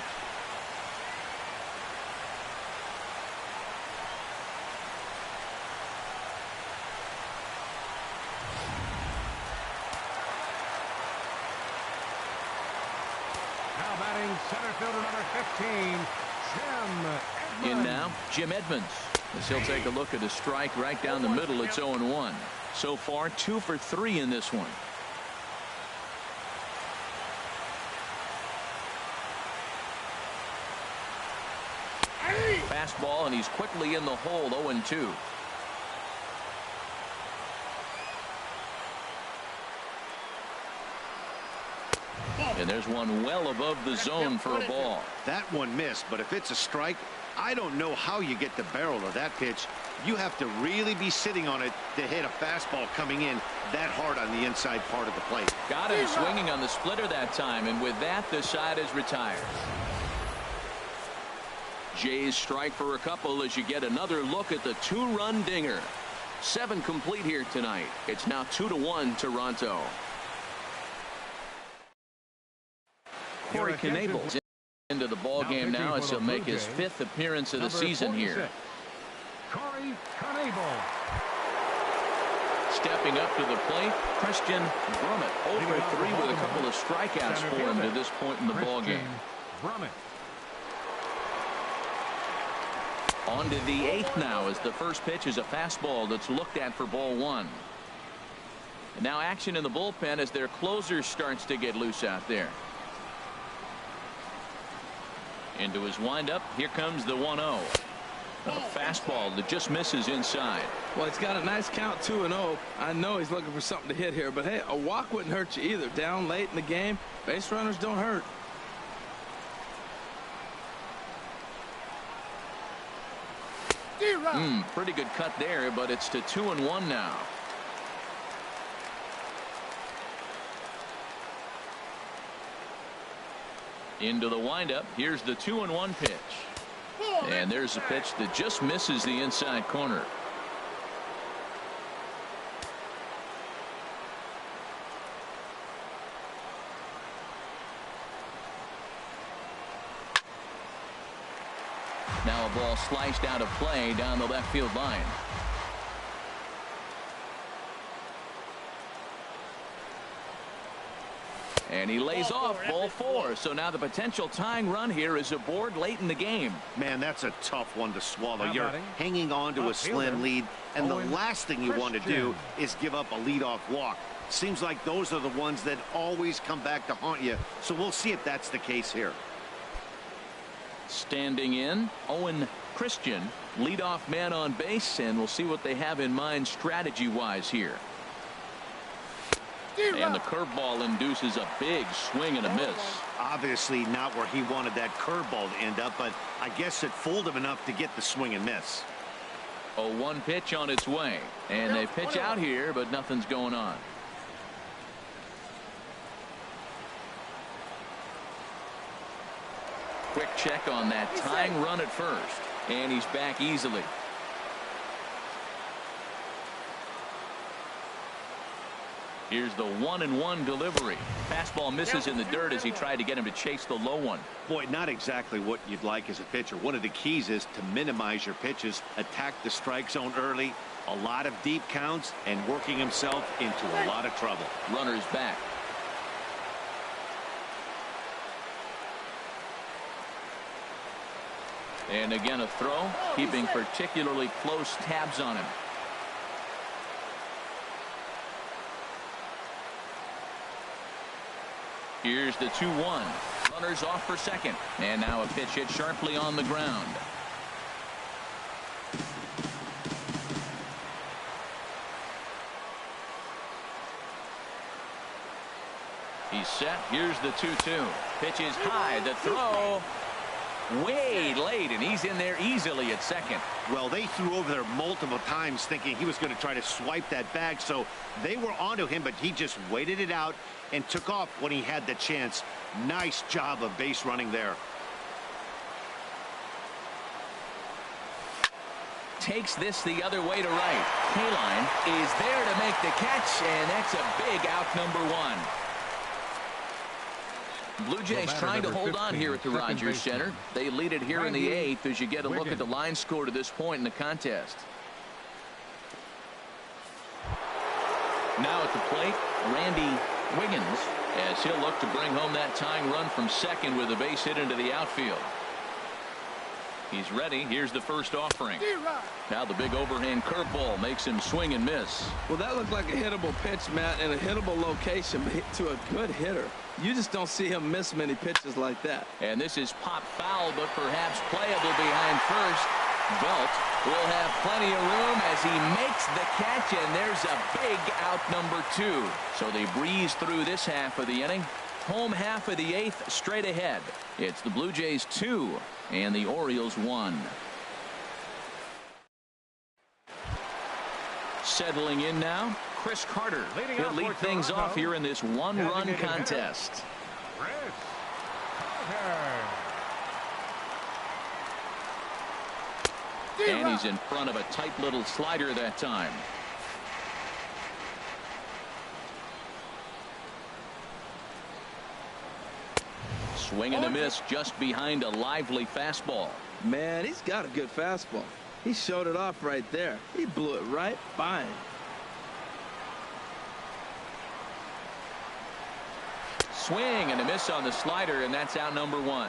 Now batting center fielder number 15, Jim Edmonds. In now, Jim Edmonds. As he'll take a look at a strike right down the middle. It's 0-1. So far, 2 for 3 in this one. Fastball, and he's quickly in the hole. 0-2. And there's one well above the zone for a ball. That one missed, but if it's a strike, I don't know how you get the barrel of that pitch. You have to really be sitting on it to hit a fastball coming in that hard on the inside part of the plate. Got him swinging on the splitter that time, and with that, the side is retired. Jays strike for a couple as you get another look at the 2-run dinger. 7 complete here tonight. It's now 2-1 Toronto. Corey Knebel into the ball game now as he'll make his 5th appearance of the season here. Corey Knebel. Stepping up to the plate, Christian Brummett, 0 for 3 with a couple of strikeouts for him to this point in the ball game. On to the 8th now as the first pitch is a fastball that's looked at for ball 1. And now action in the bullpen as their closer starts to get loose out there. Into his windup. Here comes the 1-0. A fastball that just misses inside. Well, he's got a nice count, 2-0. I know he's looking for something to hit here, but hey, a walk wouldn't hurt you either. Down late in the game, base runners don't hurt. Pretty good cut there, but it's to 2-1 now. Into the windup. Here's the 2-1 pitch. And there's a pitch that just misses the inside corner. Now a ball sliced out of play down the left field line. And he lays off ball 4. So now the potential tying run here is aboard late in the game. Man, that's a tough one to swallow. You're hanging on to a slim lead, and the last thing you want to do is give up a leadoff walk. Seems like those are the ones that always come back to haunt you. So we'll see if that's the case here. Standing in, Owen Christian, leadoff man on base, and we'll see what they have in mind strategy-wise here. And the curveball induces a big swing and a miss. Obviously not where he wanted that curveball to end up, but I guess it fooled him enough to get the swing and miss. A 1 pitch on its way, and they pitch out here, but nothing's going on. Quick check on that tying run at first, and he's back easily. Here's the 1-1 delivery. Fastball misses in the dirt as he tried to get him to chase the low one. Boy, not exactly what you'd like as a pitcher. One of the keys is to minimize your pitches, attack the strike zone early, a lot of deep counts, and working himself into a lot of trouble. Runners back. And again a throw, keeping particularly close tabs on him. Here's the 2-1. Runners off for second. And now a pitch hit sharply on the ground. He's set. Here's the 2-2. Pitch is high. The throw way late, and he's in there easily at second. Well, they threw over there multiple times thinking he was going to try to swipe that bag, so they were onto him, but he just waited it out and took off when he had the chance. Nice job of base running there. Takes this the other way to right. Kaline is there to make the catch, and that's a big out, number 1. Blue Jays trying to hold on here at the Rogers Center. They lead it here in the 8th as you get a look at the line score to this point in the contest. Now at the plate, Randy Wiggins, as he'll look to bring home that tying run from second with a base hit into the outfield. He's ready. Here's the first offering. Now the big overhand curveball makes him swing and miss. Well, that looked like a hittable pitch, Matt, in a hittable location to a good hitter. You just don't see him miss many pitches like that. And this is pop foul, but perhaps playable behind first. Belt will have plenty of room as he makes the catch, and there's a big out, number 2. So they breeze through this half of the inning. Home half of the 8th straight ahead. It's the Blue Jays 2 and the Orioles 1. Settling in now, Chris Carter. He'll lead things off here in this one-run contest. And he's in front of a tight little slider that time. Swing and a miss just behind a lively fastball. Man, he's got a good fastball. He showed it off right there. He blew it right by him. Swing and a miss on the slider, and that's out number 1.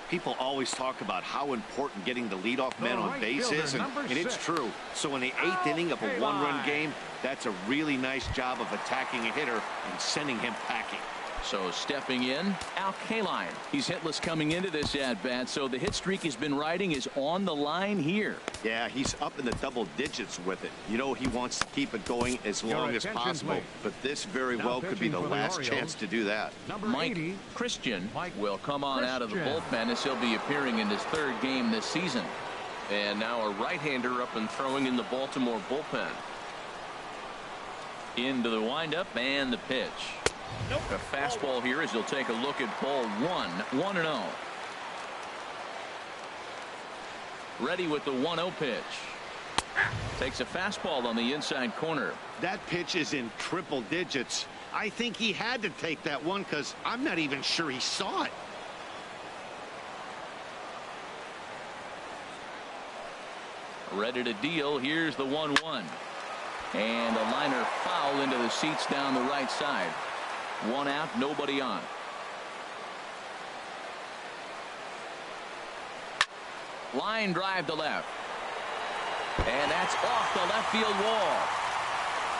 People always talk about how important getting the leadoff man on base is, and it's true. So in the 8th inning of a one-run game, that's a really nice job of attacking a hitter and sending him packing. So stepping in, Al Kaline. He's hitless coming into this at-bat, so the hit streak he's been riding is on the line here. Yeah, he's up in the double digits with it. You know, he wants to keep it going as long as possible, but this very well could be the last chance to do that. Mike Christian will come on out of the bullpen as he'll be appearing in his 3rd game this season. And now a right-hander up and throwing in the Baltimore bullpen. Into the windup and the pitch. A fastball here as he'll take a look at ball 1. 1-0. Ready with the 1-0 pitch. Takes a fastball on the inside corner. That pitch is in triple digits. I think he had to take that one because I'm not even sure he saw it. Ready to deal. Here's the 1-1. And a liner foul into the seats down the right side. 1 out, nobody on. Line drive to left. And that's off the left field wall.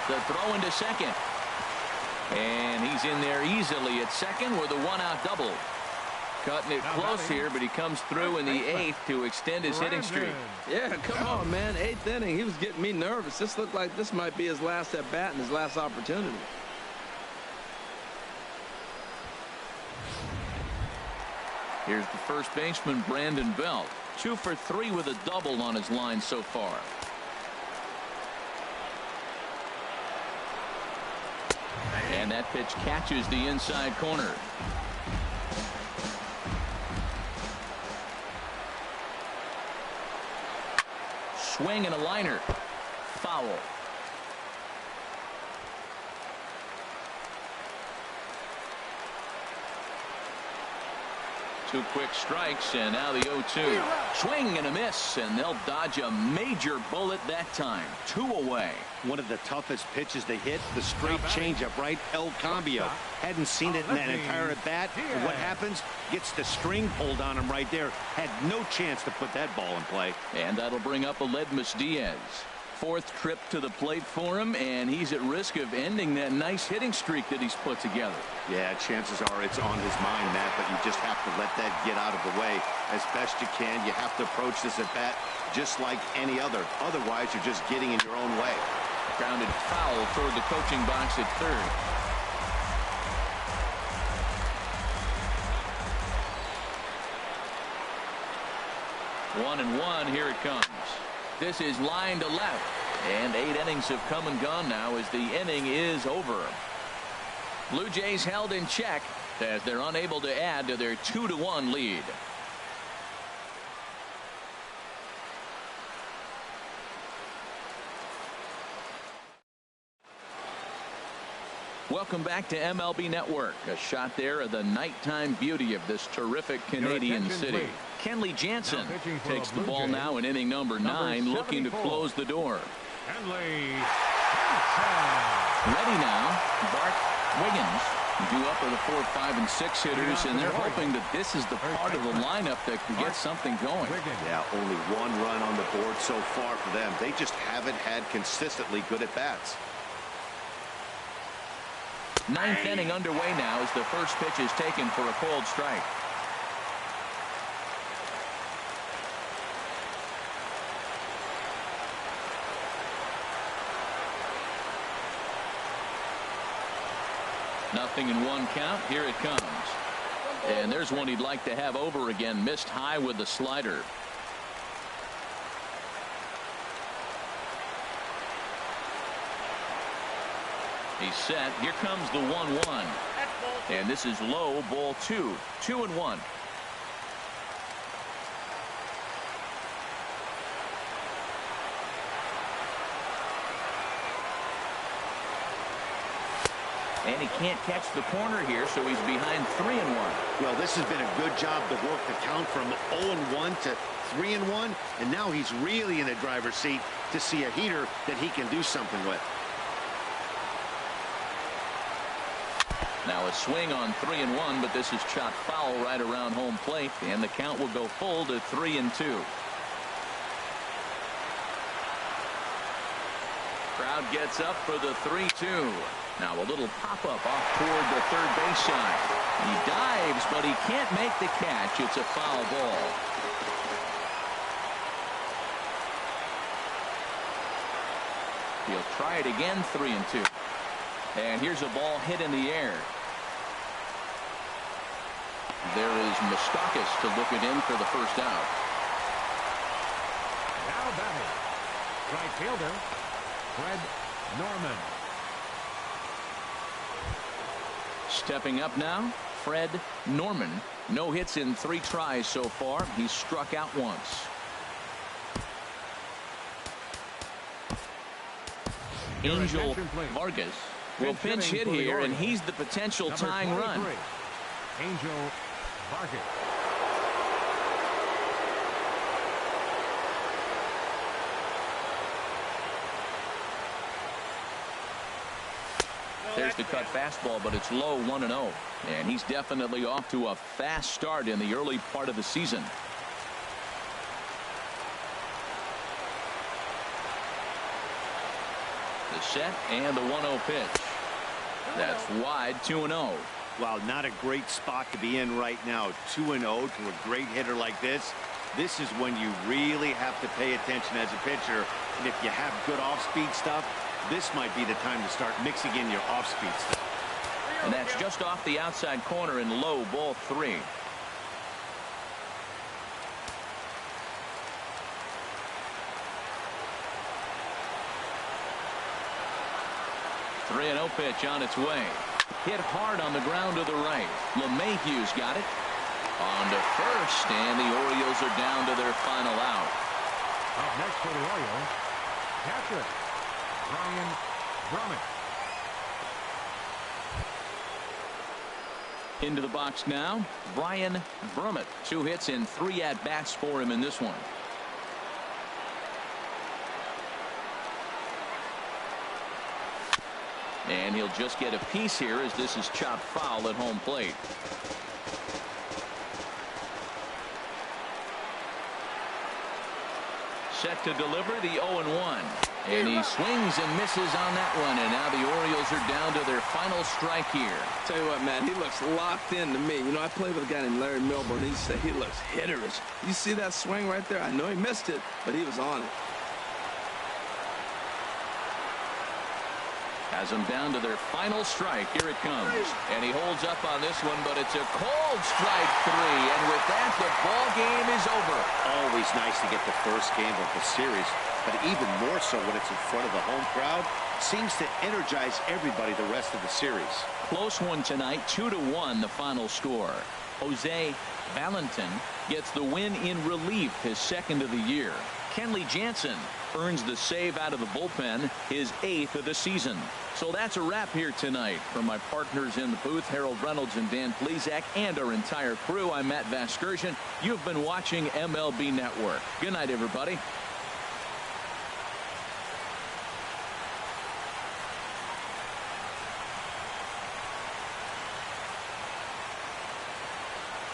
The throw into second. And he's in there easily at second with a 1-out double. Cutting it close here, but he comes through in the 8th to extend his hitting streak. Yeah, come on, man. 8th inning. He was getting me nervous. This looked like this might be his last at bat and his last opportunity. Here's the first baseman, Brandon Belt. 2 for 3 with a double on his line so far. And that pitch catches the inside corner. Swing and a liner. Foul. 2 quick strikes, and now the 0-2. Swing and a miss, and they'll dodge a major bullet that time. 2 away. One of the toughest pitches to hit, the straight changeup, right? El Cambio. Hadn't seen it in that entire at bat. And what happens? Gets the string pulled on him right there. Had no chance to put that ball in play. And that'll bring up Aledmys Diaz. 4th trip to the plate for him, and he's at risk of ending that nice hitting streak that he's put together. Yeah, chances are it's on his mind, Matt, but you just have to let that get out of the way as best you can. You have to approach this at bat just like any other. Otherwise, you're just getting in your own way. Grounded foul toward the coaching box at 3rd. One and one. Here it comes. This is line to left, and 8 innings have come and gone now as the inning is over. Blue Jays held in check as they're unable to add to their 2-1 lead. Welcome back to MLB Network. A shot there of the nighttime beauty of this terrific Canadian city. Kenley Jansen takes the ball now in inning number 9, looking to close the door. Ready now, Bart Wiggins. Due up are the 4, 5, and 6 hitters, and they're hoping that this is the part of the lineup that can get something going. Yeah, only 1 run on the board so far for them. They just haven't had consistently good at-bats. 9th inning underway now as the first pitch is taken for a cold strike. Nothing in 1 count. Here it comes. And there's one he'd like to have over again. Missed high with the slider. He's set. Here comes the 1-1. And this is low, ball 2. 2-1. And he can't catch the corner here, so he's behind 3-1. Well, this has been a good job to work the count from 0-1 to 3-1, and now he's really in the driver's seat to see a heater that he can do something with. Now a swing on 3-1, but this is chopped foul right around home plate, and the count will go full to 3-2. Crowd gets up for the 3-2. Now a little pop-up off toward the third base side. He dives, but he can't make the catch. It's a foul ball. He'll try it again, 3-2. And here's a ball hit in the air. There is Moustakas to look it in for the first out. Now batting, right fielder, Fred Norman. Stepping up now, Fred Norman. No hits in 3 tries so far. He's struck out once. Angel Vargas will pinch hit here, and he's the potential tying run. Angel Vargas. There's the cut fastball, but it's low, 1-0. And he's definitely off to a fast start in the early part of the season. The set and the 1-0 pitch. That's wide, 2-0. Wow, not a great spot to be in right now. 2-0 to a great hitter like this. This is when you really have to pay attention as a pitcher. And if you have good off-speed stuff, this might be the time to start mixing in your off-speed stuff. And that's just off the outside corner and low, ball 3. .3-0 pitch on its way. Hit hard on the ground to the right. LeMahieu's got it. On to first, and the Orioles are down to their final out. Up next for the Orioles, catcher Brian Brummett. Into the box now, Brian Brummett. 2 hits and 3 at-bats for him in this one. And he'll just get a piece here as this is chopped foul at home plate. Set to deliver the 0-1. And he swings and misses on that one. And now the Orioles are down to their final strike here. Tell you what, man, he looks locked in to me. You know, I played with a guy named Larry Milburn. He said he looks hitterish. You see that swing right there? I know he missed it, but he was on it. Has them down to their final strike. Here it comes. And he holds up on this one, but it's a cold strike 3. And with that, the ball game is over. Always nice to get the first game of the series, but even more so when it's in front of the home crowd. Seems to energize everybody the rest of the series. Close one tonight, 2-1 the final score. Jose Valentin gets the win in relief, his 2nd of the year. Kenley Jansen earns the save out of the bullpen, his 8th of the season. So that's a wrap here tonight. From my partners in the booth, Harold Reynolds and Dan Plezak, and our entire crew, I'm Matt Vasgersian. You've been watching MLB Network. Good night, everybody.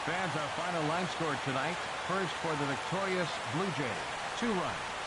Fans, our final line score tonight. First for the victorious Blue Jays, 2 runs.